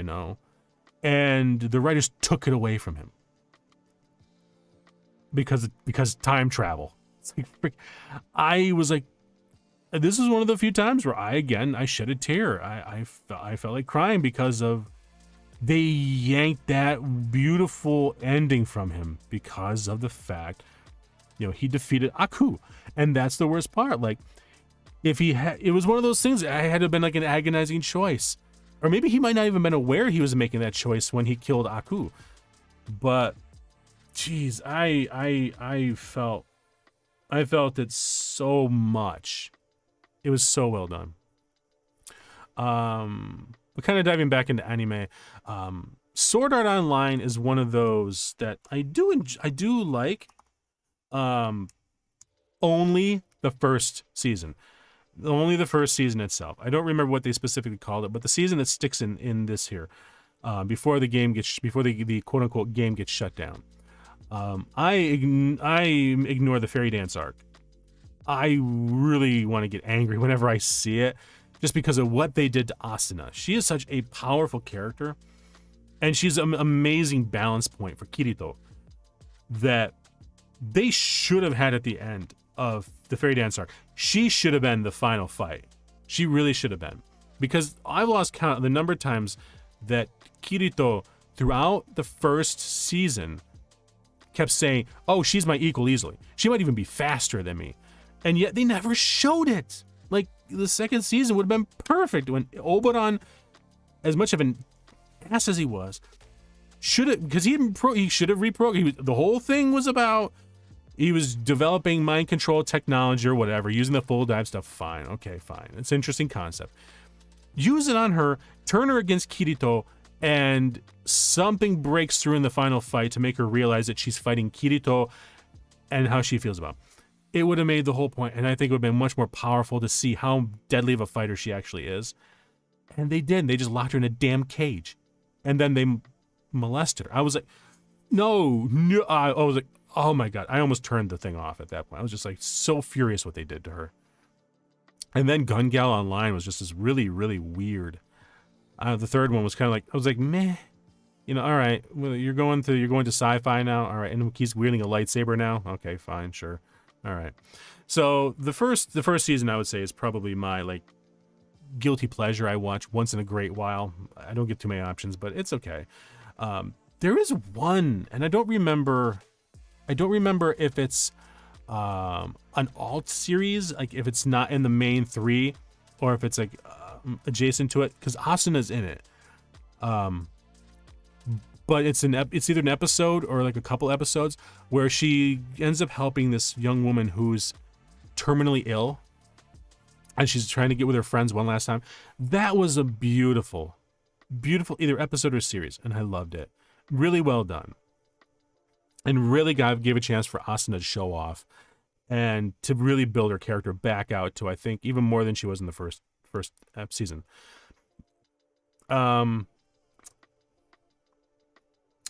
A: and the writers took it away from him because time travel. It's like, I was like, this is one of the few times where I shed a tear. I felt like crying because of they yanked that beautiful ending from him because of the fact, he defeated Aku. And that's the worst part. Like, if it was one of those things, I had to have been like an agonizing choice. Or maybe he might not even been aware he was making that choice when he killed Aku. But, geez, I felt it so much. It was so well done. But kind of diving back into anime, Sword Art Online is one of those that I do like. Only the first season. Only the first season itself. I don't remember what they specifically called it, but the season that sticks in this here, before the quote unquote game gets shut down. I ignore the fairy dance arc. I really want to get angry whenever I see it, just because of what they did to Asuna. She is such a powerful character, and she's an amazing balance point for Kirito that they should have had at the end of the fairy dance arc. She should have been the final fight. She really should have been. Because I've lost count of the number of times that Kirito, throughout the first season, kept saying, oh, she's my equal easily. She might even be faster than me. And yet they never showed it. Like, the second season would have been perfect when Oberon, as much of an ass as he was, should have, because he should have reprogrammed. The whole thing was about, he was developing mind control technology or whatever, using the full dive stuff. Fine, okay, fine. It's an interesting concept. Use it on her, turn her against Kirito, and something breaks through in the final fight to make her realize that she's fighting Kirito and how she feels about him. It would have made the whole point, and I think it would have been much more powerful to see how deadly of a fighter she actually is. And they didn't. They just locked her in a damn cage. And then they molested her. I was like, no. I was like, oh my God. I almost turned the thing off at that point. I was just like so furious what they did to her. And then Gun Gal Online was just this really, really weird. The third one was kind of like, I was like, meh. You know, all right, well, you're going to sci-fi now. All right, and he's wielding a lightsaber now. Okay, fine, sure. All right. So the first season, I would say, is probably my like guilty pleasure. I watch once in a great while. I don't get too many options, but it's okay. There is one, and I don't remember if it's an alt series, like if it's not in the main three, or if it's like adjacent to it, because Asuna's in it. But it's either an episode or like a couple episodes where she ends up helping this young woman who's terminally ill, and she's trying to get with her friends one last time. That was a beautiful either episode or series, and I loved it. Really well done, and really gave a chance for Asuna to show off and to really build her character back out to, I think, even more than she was in the first season.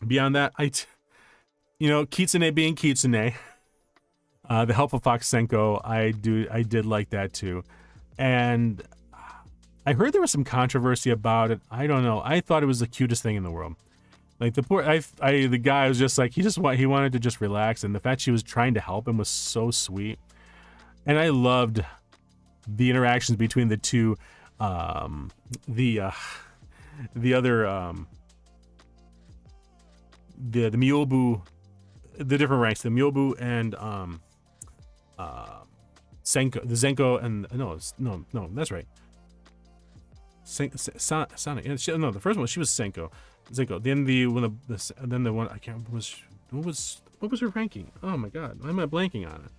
A: Beyond that, Kitsune being Kitsune, the helpful fox Senko, I did like that too. And I heard there was some controversy about it. I don't know. I thought it was the cutest thing in the world. Like the guy was just like, he wanted to just relax, and the fact she was trying to help him was so sweet. And I loved the interactions between the two, the Myobu, the different ranks, the Myobu and Senko, the Zenko, and no, that's right. Sonic. No, the first one she was Zenko. Then the one I can't remember what was her ranking? Oh my God, why am I blanking on it?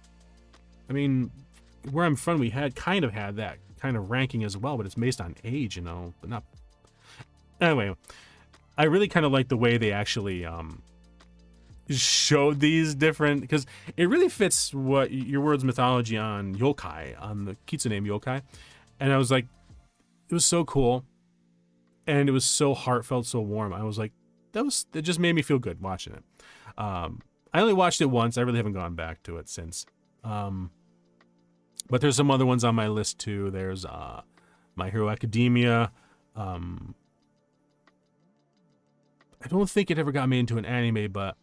A: I mean, where I'm from, we had that kind of ranking as well, but it's based on age, but not. Anyway, I really kind of like the way they actually showed these different, because it really fits what your world's mythology on yokai, on the Kitsune yokai, and I was like, it was so cool, and it was so heartfelt, so warm. I was like, it just made me feel good watching it. I only watched it once. I really haven't gone back to it since. But there's some other ones on my list too. There's My Hero Academia. I don't think it ever got me into an anime, but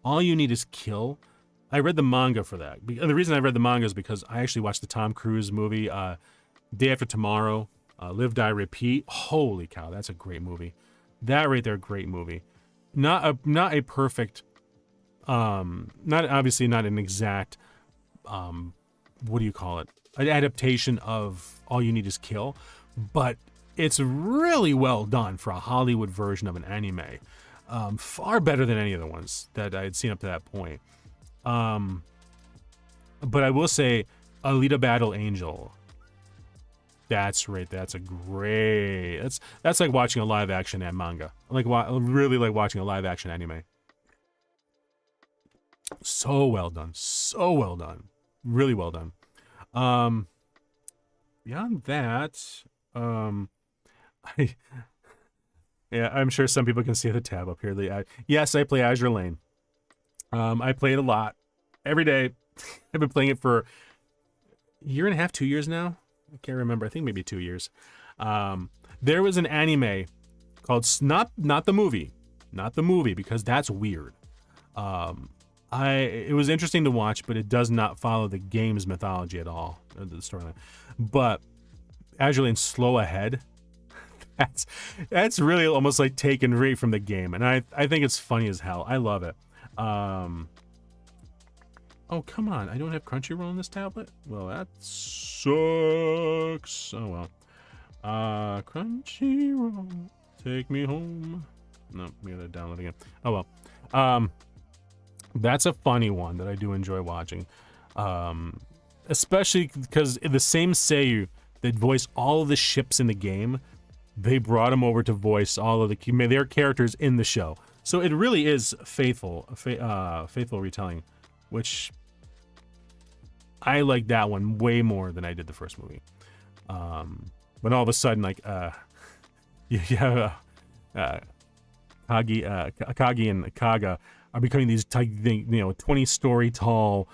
A: All You Need Is Kill. I read the manga for that. The reason I read the manga is because I actually watched the Tom Cruise movie, Day After Tomorrow, Live, Die, Repeat. Holy cow, that's a great movie. That right there, great movie. Not a perfect, not an exact, what do you call it? An adaptation of All You Need Is Kill, but it's really well done for a Hollywood version of an anime. Far better than any of the ones that I had seen up to that point. But I will say, Alita Battle Angel. That's right. That's a great. That's like watching a live action manga. Really like watching a live action anime. So well done. So well done. Really well done. Beyond that, I'm sure some people can see the tab up here. Yes, I play Azure Lane. I play it a lot. Every day. I've been playing it for a year and a half, 2 years now. I can't remember. I think maybe 2 years. There was an anime called not the movie, because that's weird. It was interesting to watch, but it does not follow the game's mythology at all, the storyline. But Azure Lane Slow Ahead, that's really almost like taken right from the game, and I think it's funny as hell. I love it. Oh, come on. I don't have Crunchyroll on this tablet? Well, that sucks. Oh, well. Crunchyroll, take me home. No, we gotta download again. Oh, well. That's a funny one that I do enjoy watching. Especially because the same Seiyu that voiced all of the ships in the game they brought him over to voice all of their characters in the show. So it really is faithful retelling, which I like that one way more than I did the first movie. When all of a sudden, like, you have Akagi and Kaga are becoming these 20-story tall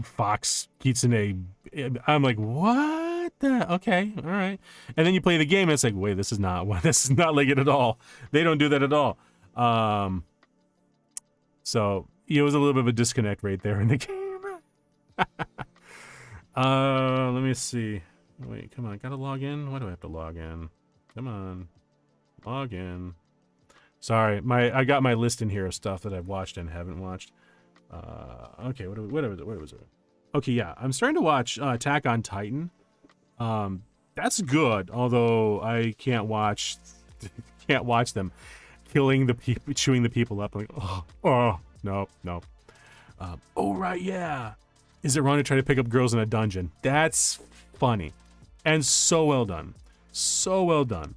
A: fox kitsune. I'm like, what the? Okay, all right. And then you play the game, and it's like, wait, this is not like it at all. They don't do that at all. So it was a little bit of a disconnect right there in the game. Let me see. Wait, come on, gotta log in. Why do I have to log in? Come on, log in. Sorry, I got my list in here of stuff that I've watched and haven't watched. Okay, what was it? Okay, yeah, I'm starting to watch Attack on Titan. That's good, although I can't watch them killing the people, chewing the people up. I'm like, no. Oh right, yeah. Is it wrong to try to pick up girls in a dungeon? That's funny, and so well done, so well done.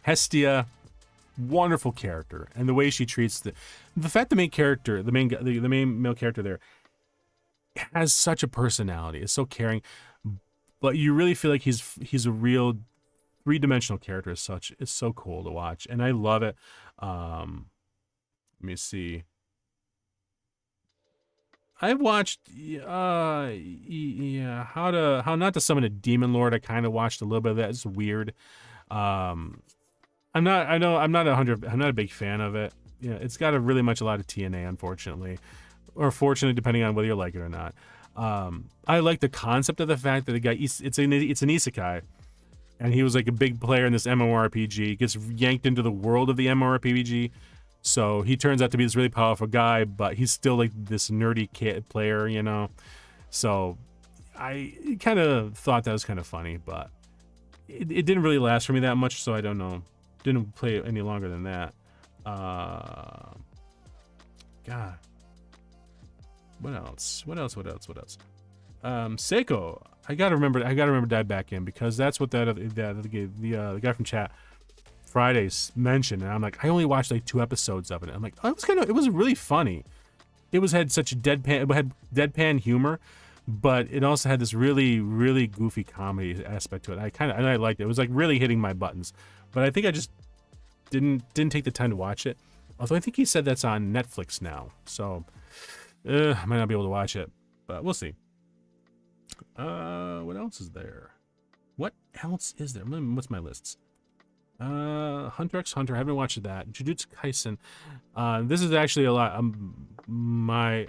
A: Hestia, wonderful character, and the way she treats the fact the main character, the main male character there, has such a personality, is so caring, but you really feel like he's a real three-dimensional character as such. It's so cool to watch, and I love it. Let me see. I've watched how not to summon a demon lord. I kind of watched a little bit of that. It's weird. I'm not a big fan of it. Yeah, it's got a lot of TNA, unfortunately, or fortunately, depending on whether you like it or not. I like the concept of the fact that the guy, it's an isekai, and he was like a big player in this MMORPG, gets yanked into the world of the MMORPG. So he turns out to be this really powerful guy, but he's still like this nerdy kid player, you know? So I kind of thought that was kind of funny, but it didn't really last for me that much, so I don't know. Didn't play it any longer than that. God. What else? Seiko. I gotta remember to dive back in, because that's what the guy from chat Fridays mentioned, and I'm like, I only watched like 2 episodes of it. I'm like, oh, it was really funny. It had such deadpan humor, but it also had this really, really goofy comedy aspect to it. I liked it. It was like really hitting my buttons, but I think I just didn't take the time to watch it. Although I think he said that's on Netflix now, so I might not be able to watch it, but we'll see. What else is there? What's my lists? Hunter x Hunter, I haven't watched that. Jujutsu Kaisen. This is actually a lot. My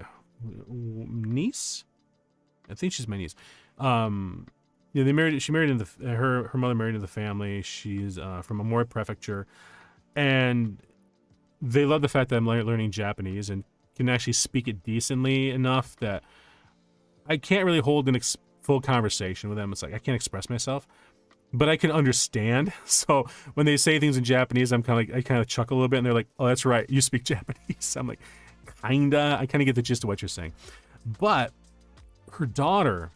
A: niece, I think she's my niece. Yeah, she married into her mother married into the family. She's from Aomori Prefecture, and they love the fact that I'm learning Japanese and can actually speak it decently enough that I can't really hold full conversation with them. It's like I can't express myself, but I can understand. So when they say things in Japanese, I kind of chuckle a little bit, and they're like, "Oh, that's right, you speak Japanese." I'm like, kinda. I kind of get the gist of what you're saying. But her daughter,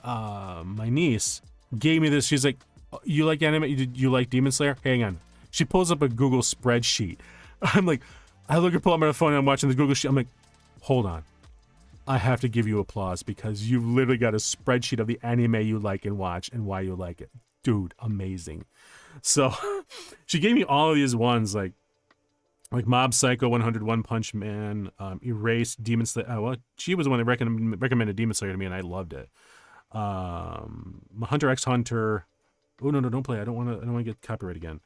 A: my niece, gave me this. She's like, "You like anime? You like Demon Slayer? Hang on." She pulls up a Google spreadsheet. I'm like, I look at pull up my phone and I'm watching the Google sheet. I'm like, hold on. I have to give you applause, because you've literally got a spreadsheet of the anime you like and watch and why you like it. Dude, amazing. So she gave me all of these ones, like Mob Psycho 100, One Punch Man, Erased, Demon Slayer. Well, she was the one that recommended Demon Slayer to me, and I loved it. Hunter x Hunter. Oh no, don't play. I don't want to get copyright again.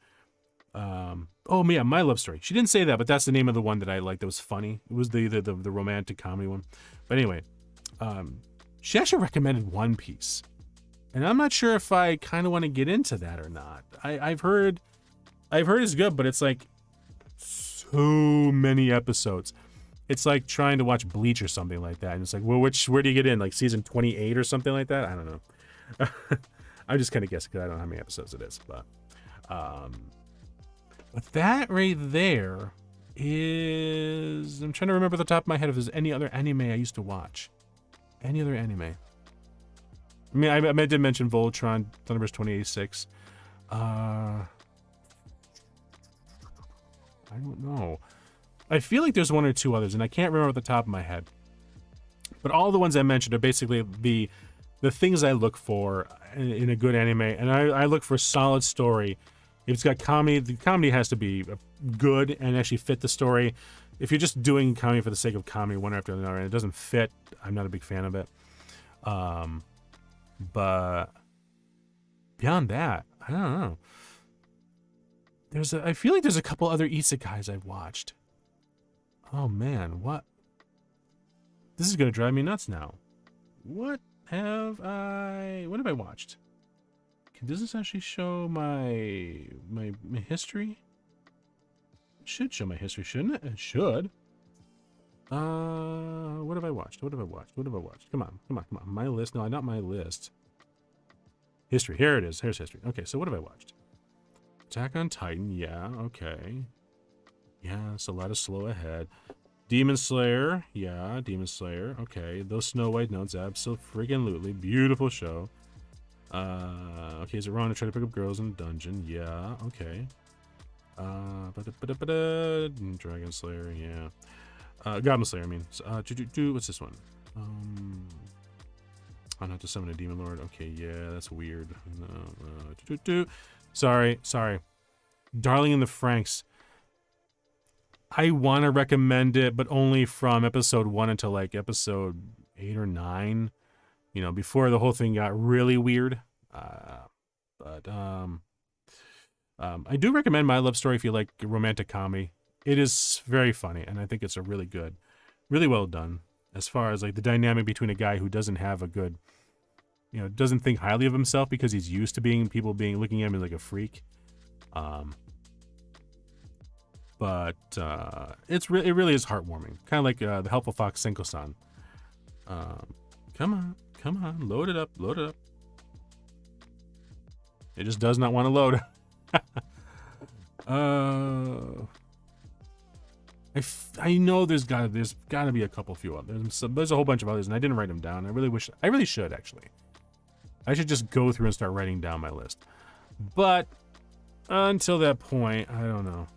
A: Oh yeah, My Love Story. She didn't say that, but that's the name of the one that I liked. That was funny. It was the romantic comedy one. But anyway, she actually recommended One Piece, and I'm not sure if I kind of want to get into that or not. I've heard it's good, but it's like so many episodes. It's like trying to watch Bleach or something like that, and it's like, well, where do you get in? Like season 28 or something like that? I don't know. I'm just kind of guessing because I don't know how many episodes it is, but that right there is... I'm trying to remember at the top of my head if there's any other anime I used to watch. Any other anime? I mean, I did mention Voltron, Thunderbirds 2086. I don't know. I feel like there's one or two others, and I can't remember at the top of my head. But all the ones I mentioned are basically the things I look for in a good anime, and I look for a solid story. If it's got comedy, the comedy has to be good and actually fit the story. If you're just doing comedy for the sake of comedy one after another and it doesn't fit, I'm not a big fan of it. But beyond that, I don't know. I feel like there's a couple other isekais I've watched. Oh man, what? This is gonna drive me nuts now. What have I watched? Does this actually show my history? It should show my history, shouldn't it? It should. What have I watched? What have I watched? What have I watched? Come on. My list. No, not my list. History. Here it is. Here's history. Okay, so what have I watched? Attack on Titan. Yeah, okay. Yeah, it's a lot of slow ahead. Demon Slayer. Yeah, Demon Slayer. Okay, those Snow White notes. Absolutely. Beautiful show. Okay, is it wrong to try to pick up girls in a dungeon? Yeah, okay. Dragon Slayer, yeah. Goblin Slayer, I mean. What's this one? I'll have to summon a Demon Lord. Okay, yeah, that's weird. Sorry. Darling in the Franxx. I want to recommend it, but only from episode 1 until like episode 8 or 9. You know, before the whole thing got really weird. I do recommend My Love Story if you like romantic comedy. It is very funny, and I think it's a really well done. As far as like the dynamic between a guy who doesn't have a good, you know, doesn't think highly of himself because he's used to people looking at him as like a freak. But it really is heartwarming. Kind of like the Helpful Fox Senko-san. Come on, load it up. It just does not want to load. I know there's gotta be a few others. There's a whole bunch of others, and I didn't write them down. I really should actually. I should just go through and start writing down my list. But until that point, I don't know.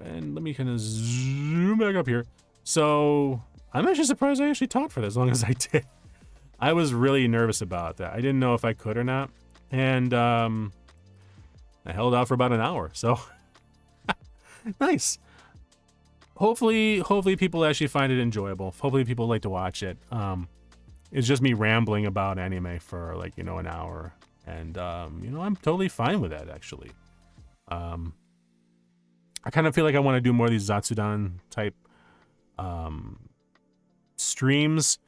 A: And let me kind of zoom back up here. So I'm actually surprised I actually talked for as long as I did. I was really nervous about that. I didn't know if I could or not. And I held out for about an hour. So nice. Hopefully people actually find it enjoyable. Hopefully people like to watch it. It's just me rambling about anime for like, an hour. And, I'm totally fine with that, actually. I kind of feel like I want to do more of these Zatsudan type streams,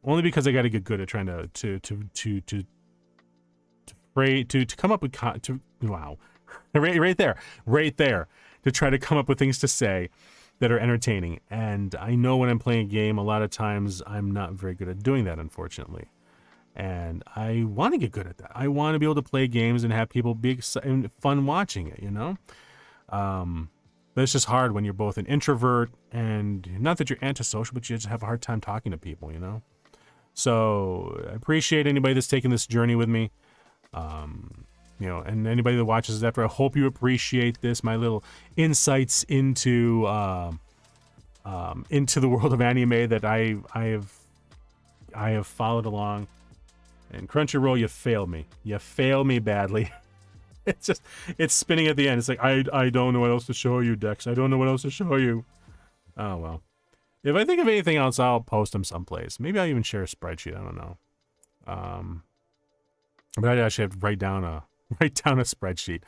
A: only because I got to get good at trying to come up with right there to try to come up with things to say that are entertaining. And I know when I'm playing a game, a lot of times I'm not very good at doing that, unfortunately. And I want to get good at that. I want to be able to play games and have people be fun watching it, But it's just hard when you're both an introvert and not that you're antisocial, but you just have a hard time talking to people, So I appreciate anybody that's taking this journey with me. And anybody that watches after, I hope you appreciate this, my little insights into the world of anime that I have followed along. And Crunchyroll, you failed me. You failed me badly. It's spinning at the end. It's like, I don't know what else to show you, Dex. I don't know what else to show you. Oh, well. If I think of anything else, I'll post them someplace. Maybe I'll even share a spreadsheet. I don't know. But I actually have to write down a spreadsheet.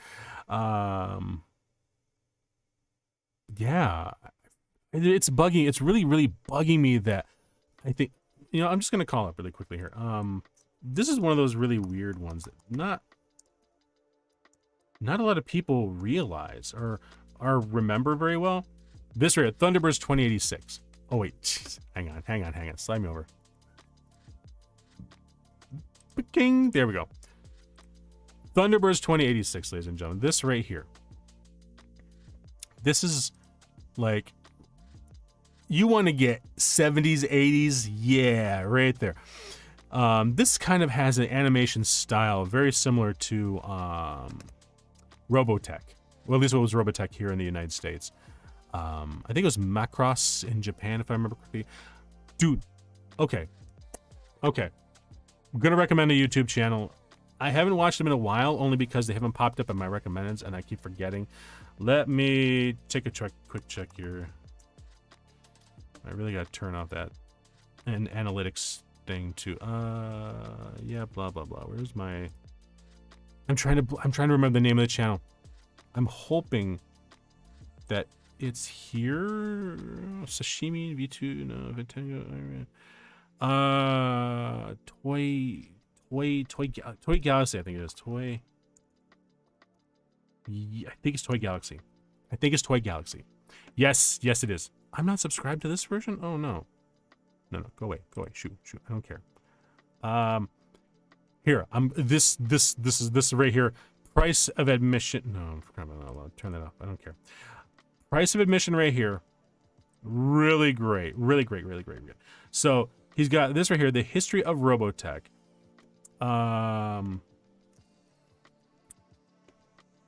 A: Yeah. It's bugging. It's really, really bugging me that I think, I'm just going to call it really quickly here. This is one of those really weird ones that not a lot of people realize or remember very well. This right here, Thunderbirds 2086. Oh wait, jeez. Hang on. Slide me over. King. There we go. Thunderbirds 2086, ladies and gentlemen. This right here. This is like, you want to get 70s, 80s? Yeah, right there. This kind of has an animation style very similar to Robotech. Well, at least it was Robotech here in the United States. I think it was Macross in Japan, if I remember correctly. Dude, okay. I'm gonna recommend a YouTube channel. I haven't watched them in a while, only because they haven't popped up in my recommendeds, and I keep forgetting. Let me take a quick check here. I really gotta turn off that and analytics thing too. Yeah, blah blah blah. Where's my? I'm trying to remember the name of the channel. I'm hoping that it's here. Sashimi V2 no Vintango. Toy Galaxy. I think it is Toy. Yeah, I think it's Toy Galaxy. Yes, it is. I'm not subscribed to this version. Oh no. No, go away. Shoot. I don't care. Here. This is right here. Price of admission. No, I'll turn that off. I don't care. Price of admission right here. Really great. Really great. So he's got this right here. The history of Robotech.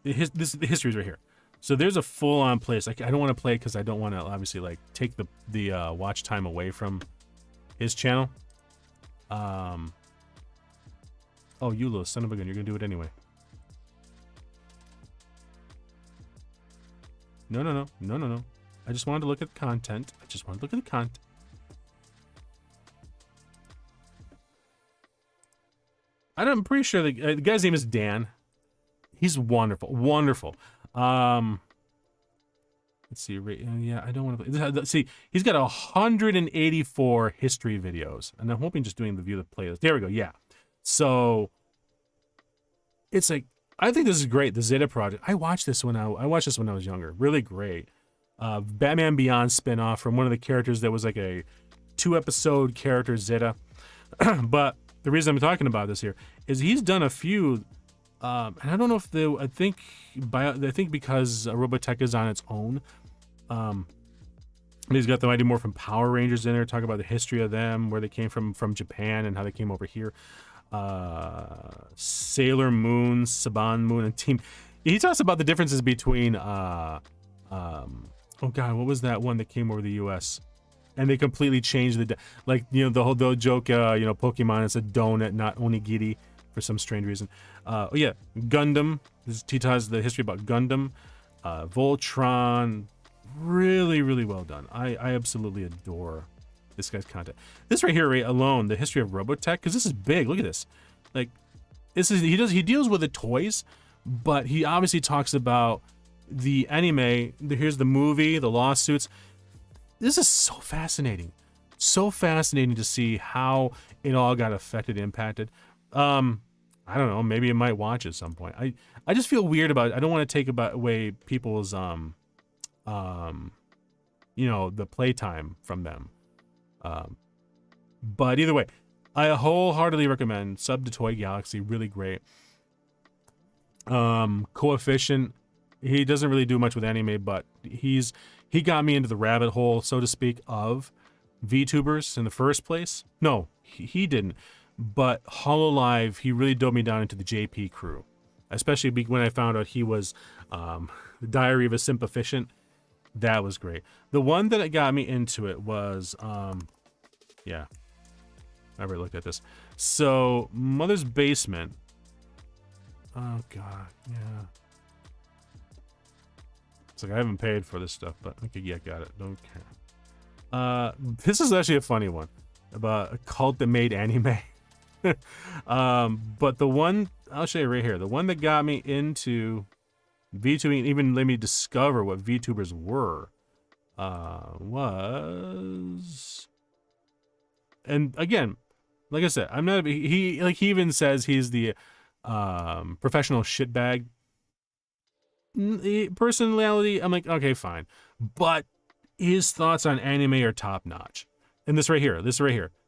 A: The history is right here. So there's a full-on place. Like, I don't want to play it because I don't want to obviously like take the watch time away from his channel. Oh, you little son of a gun! You're gonna do it anyway. No. I just wanted to look at the content. I'm pretty sure the guy's name is Dan. He's wonderful. Let's see. Yeah, I don't want to see. He's got 184 history videos, and I'm hoping just doing the view the playlist. There we go. Yeah. So it's like, I think this is great. The Zeta Project. I watched this when I was younger. Really great. Batman Beyond spinoff from one of the characters that was like a 2-episode character, Zeta. But the reason I'm talking about this here is he's done a few. And I don't know if I think because Robotech is on its own. He's got the Mighty Morphin Power Rangers in there, talk about the history of them, where they came from Japan and how they came over here. Sailor Moon, Saban Moon, and Team. He talks about the differences between oh god, what was that one that came over the U.S. and they completely changed the whole joke. Pokemon is a donut, not onigiri, for some strange reason. Oh yeah, Gundam. He tells the history about Gundam, Voltron. Really, really well done. I absolutely adore this guy's content. This right here alone, the history of Robotech, because this is big. Look at this. Like, he deals with the toys, but he obviously talks about the anime. Here's the movie, the lawsuits. This is so fascinating. So fascinating to see how it all got affected, impacted. I don't know, maybe I might watch at some point. I just feel weird about it. I don't want to take away people's the playtime from them. But either way, I wholeheartedly recommend sub to Toy Galaxy. Really great. Coefficient, he doesn't really do much with anime, but he got me into the rabbit hole, so to speak, of VTubers in the first place. No, he didn't. But HoloLive, he really dove me down into the JP crew, especially when I found out he was the Diary of a Simp Efficient. That was great. The one that got me into it was, yeah, I already looked at this. So, Mother's Basement. Oh, God, yeah. It's like I haven't paid for this stuff, but okay, yeah, got it. Don't care. This is actually a funny one about a cult that made anime. But the one, I'll show you right here. The one that got me into VTubing, even let me discover what VTubers were, was, and again, like I said, I'm not, he even says he's the professional shitbag personality. I'm like, okay, fine, but his thoughts on anime are top notch. And this right here,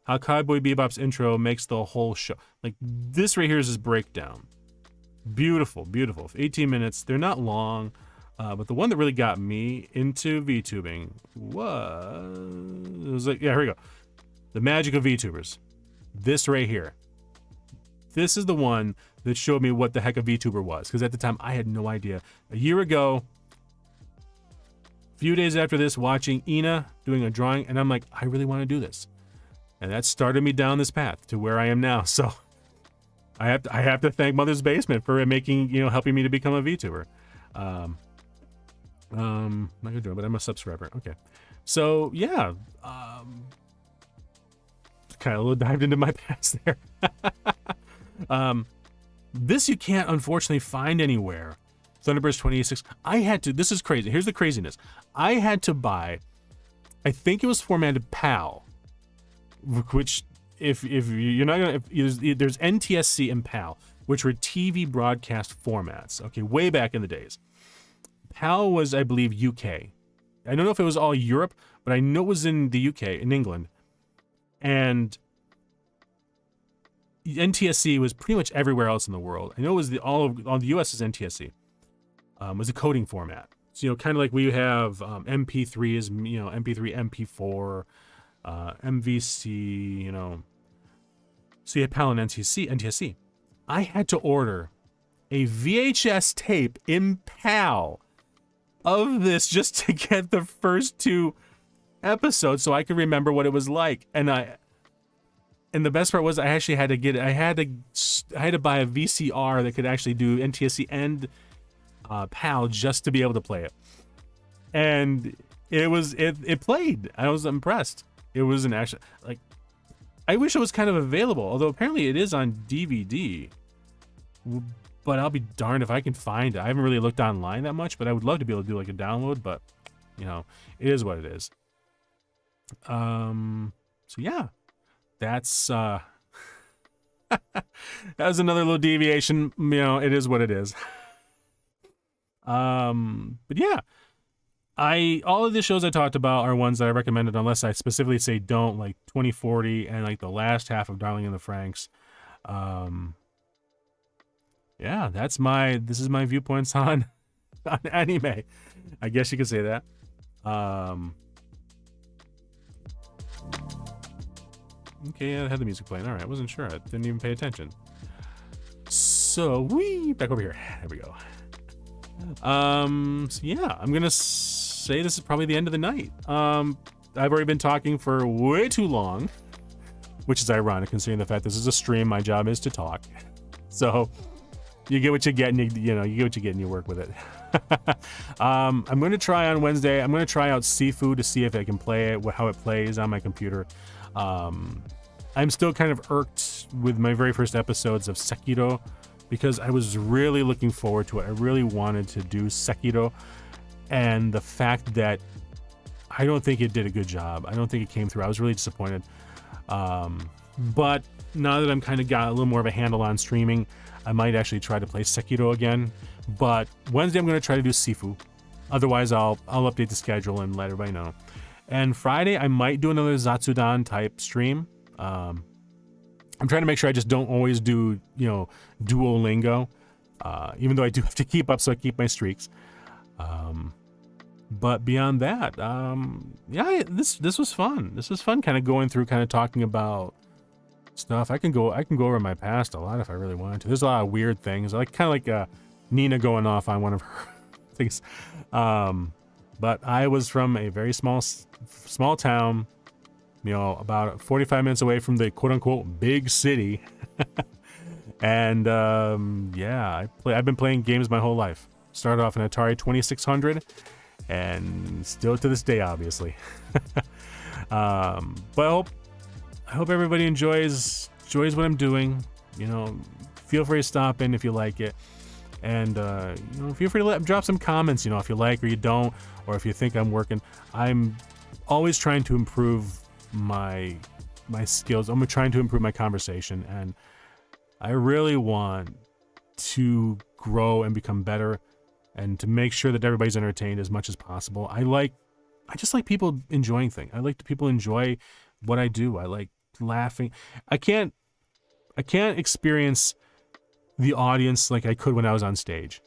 A: how Cowboy Bebop's intro makes the whole show. Like, this right here is his breakdown. Beautiful. 18 minutes. They're not long, but the one that really got me into VTubing was like, yeah, here we go. The magic of VTubers. This right here. This is the one that showed me what the heck a VTuber was, because at the time I had no idea. A year ago, a few days after this, watching Ina doing a drawing, and I'm like, I really want to do this. And that started me down this path to where I am now. So I have to thank Mother's Basement for making, helping me to become a VTuber. I'm not gonna do it, but I'm a subscriber. Okay. So yeah, kind of a little dived into my past there. This you can't unfortunately find anywhere. Thunderbirds 2086. I had to. This is crazy. Here's the craziness. I had to buy. I think it was formatted PAL, which if you're not gonna, there's NTSC and PAL, which were TV broadcast formats. Okay, way back in the days. PAL was, I believe, UK. I don't know if it was all Europe, but I know it was in the UK, in England, and NTSC was pretty much everywhere else in the world. I know it was all the US is NTSC. Was a coding format. So kind of like we have MP3 is MP3, MP4, MVC. So you had PAL and NTSC. I had to order a VHS tape in PAL of this just to get the first 2 episodes so I could remember what it was like. And the best part was I actually had to buy a VCR that could actually do NTSC and PAL just to be able to play it. And it played. I was impressed. It was an action. Like, I wish it was kind of available, although apparently it is on DVD. But I'll be darned if I can find it. I haven't really looked online that much, but I would love to be able to do like a download, but it is what it is. So yeah. That's that was another little deviation. It is what it is. But yeah, all of the shows I talked about are ones that I recommended, unless I specifically say don't, like 2040 and like the last half of Darling in the Franxx. Yeah, this is my viewpoints on anime. I guess you could say that. Okay, yeah, I had the music playing. All right, I wasn't sure. I didn't even pay attention. So, back over here. There we go. So yeah, I'm gonna say this is probably the end of the night. I've already been talking for way too long, which is ironic considering the fact this is a stream. My job is to talk. So you get what you get, and you get what you get, and you work with it. I'm going to try on Wednesday. I'm going to try out Sifu to see if I can play it, how it plays on my computer. I'm still kind of irked with my very first episodes of Sekiro because I was really looking forward to it. I really wanted to do Sekiro, and the fact that I don't think it did a good job. I don't think it came through. I was really disappointed. But now that I'm kind of got a little more of a handle on streaming, I might actually try to play Sekiro again. But Wednesday I'm going to try to do Sifu. Otherwise I'll update the schedule and let everybody know. And Friday I might do another Zatsudan type stream. I'm trying to make sure I just don't always do, Duolingo, even though I do have to keep up so I keep my streaks. But beyond that, yeah, this was fun. This was fun kind of going through, kind of talking about stuff. I can go over my past a lot if I really wanted to. There's a lot of weird things, like kind of like Nina going off on one of her things. But I was from a very small town, about 45 minutes away from the quote-unquote big city. And yeah, I've been playing games my whole life. Started off an Atari 2600, and still to this day, obviously. But I hope everybody enjoys what I'm doing. Feel free to stop in if you like it, and feel free to drop some comments. If you like or you don't, or if you think I'm working. I'm always trying to improve my skills. I'm trying to improve my conversation, and I really want to grow and become better, and to make sure that everybody's entertained as much as possible. I just like people enjoying things. I like people enjoy what I do. I like laughing. I can't experience the audience like I could when I was on stage.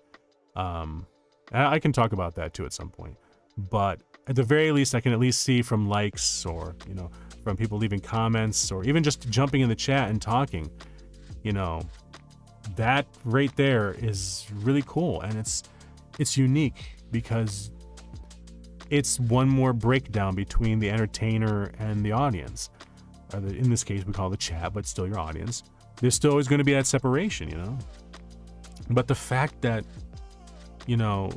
A: I can talk about that too at some point, but at the very least, I can at least see from likes or, you know, from people leaving comments or even just jumping in the chat and talking, you know, that right there is really cool. And it's unique because it's one more breakdown between the entertainer and the audience. Or in this case, we call it the chat, but still your audience. There's still always going to be that separation, you know? But the fact that, you know,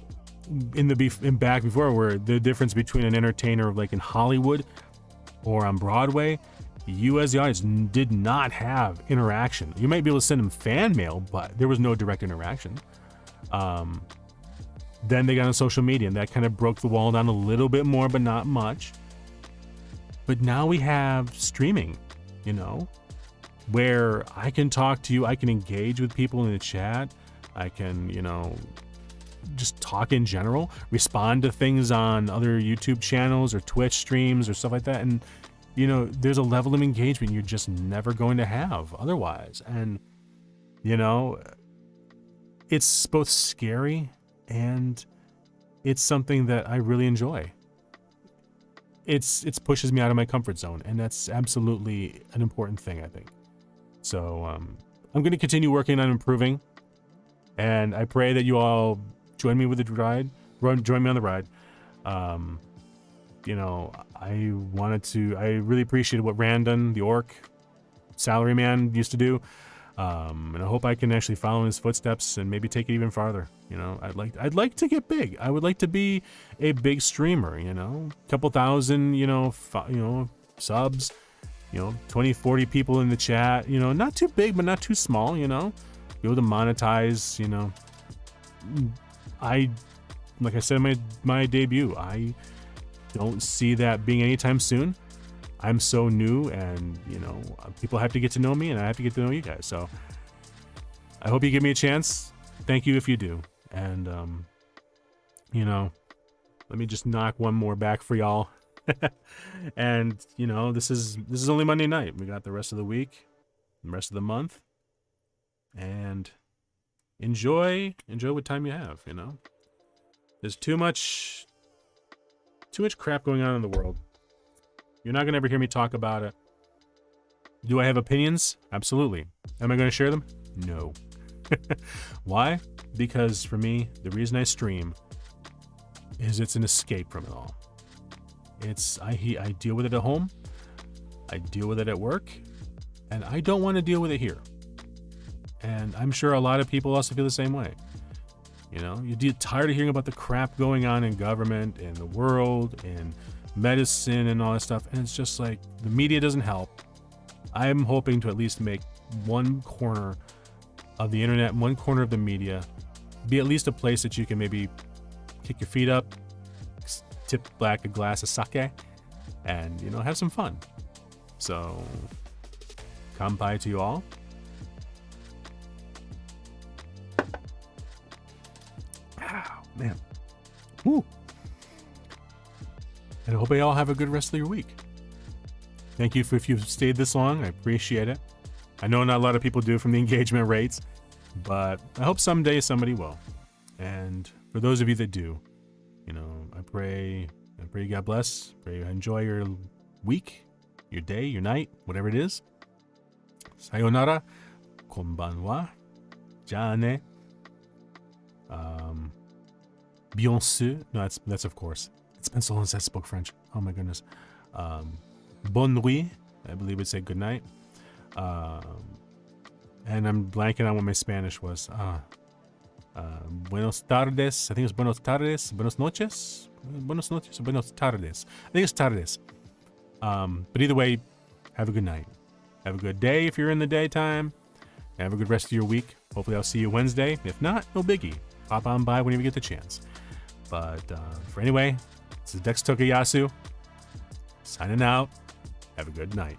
A: in back before, where the difference between an entertainer like in Hollywood or on Broadway, you as the audience did not have interaction. You might be able to send them fan mail, but there was no direct interaction. Then they got on social media, and that kind of broke the wall down a little bit more, but not much. But now we have streaming, you know, where I can talk to you, I can engage with people in the chat, I can, you know, just talk in general, respond to things on other YouTube channels or Twitch streams or stuff like that. And, you know, there's a level of engagement you're just never going to have otherwise. And, you know, it's both scary and it's something that I really enjoy. It's pushes me out of my comfort zone, and that's absolutely an important thing, I think. So I'm going to continue working on improving, and I pray that you all join me with the ride. Join me on the ride. You know, I really appreciated what Randon, the orc, salaryman used to do. And I hope I can actually follow in his footsteps and maybe take it even farther. You know, I'd like to get big. I would like to be a big streamer, you know, a couple thousand, you know, subs, you know, 20, 40 people in the chat, you know, not too big, but not too small, you know, be able to monetize, you know. Like I said in my debut, I don't see that being anytime soon. I'm so new, and, you know, people have to get to know me, and I have to get to know you guys. So I hope you give me a chance. Thank you if you do. And, you know, let me just knock one more back for y'all. And, you know, this is only Monday night. We got the rest of the week, the rest of the month, and enjoy what time you have, you know. There's too much crap going on in the world. You're not going to ever hear me talk about it. Do I have opinions? Absolutely. Am I going to share them? No. Why? Because for me, the reason I stream is it's an escape from it all. I deal with it at home. I deal with it at work. And I don't want to deal with it here. And I'm sure a lot of people also feel the same way. You know, you get tired of hearing about the crap going on in government, in the world, in medicine and all that stuff, and it's just like the media doesn't help. I'm hoping to at least make one corner of the internet, one corner of the media, be at least a place that you can maybe kick your feet up, tip back a glass of sake, and, you know, have some fun. So, kanpai to you all. Ow, man. Woo. And I hope you all have a good rest of your week. Thank you if you've stayed this long. I appreciate it. I know not a lot of people do from the engagement rates, but I hope someday somebody will. And for those of you that do, you know, I pray God bless. Pray you enjoy your week, your day, your night, whatever it is. Sayonara, konbanwa, jane, bien sûr. No, that's of course. It's been so long since I spoke French. Oh my goodness. Bonne nuit. I believe it'd say good night. And I'm blanking on what my Spanish was. Buenos tardes. I think it's buenos tardes. Buenos noches. Buenos noches. Buenos tardes. I think it's tardes. But either way, have a good night. Have a good day if you're in the daytime. Have a good rest of your week. Hopefully I'll see you Wednesday. If not, no biggie. Pop on by whenever you get the chance. But for anyway, this is Dex Tokuyasu signing out. Have a good night.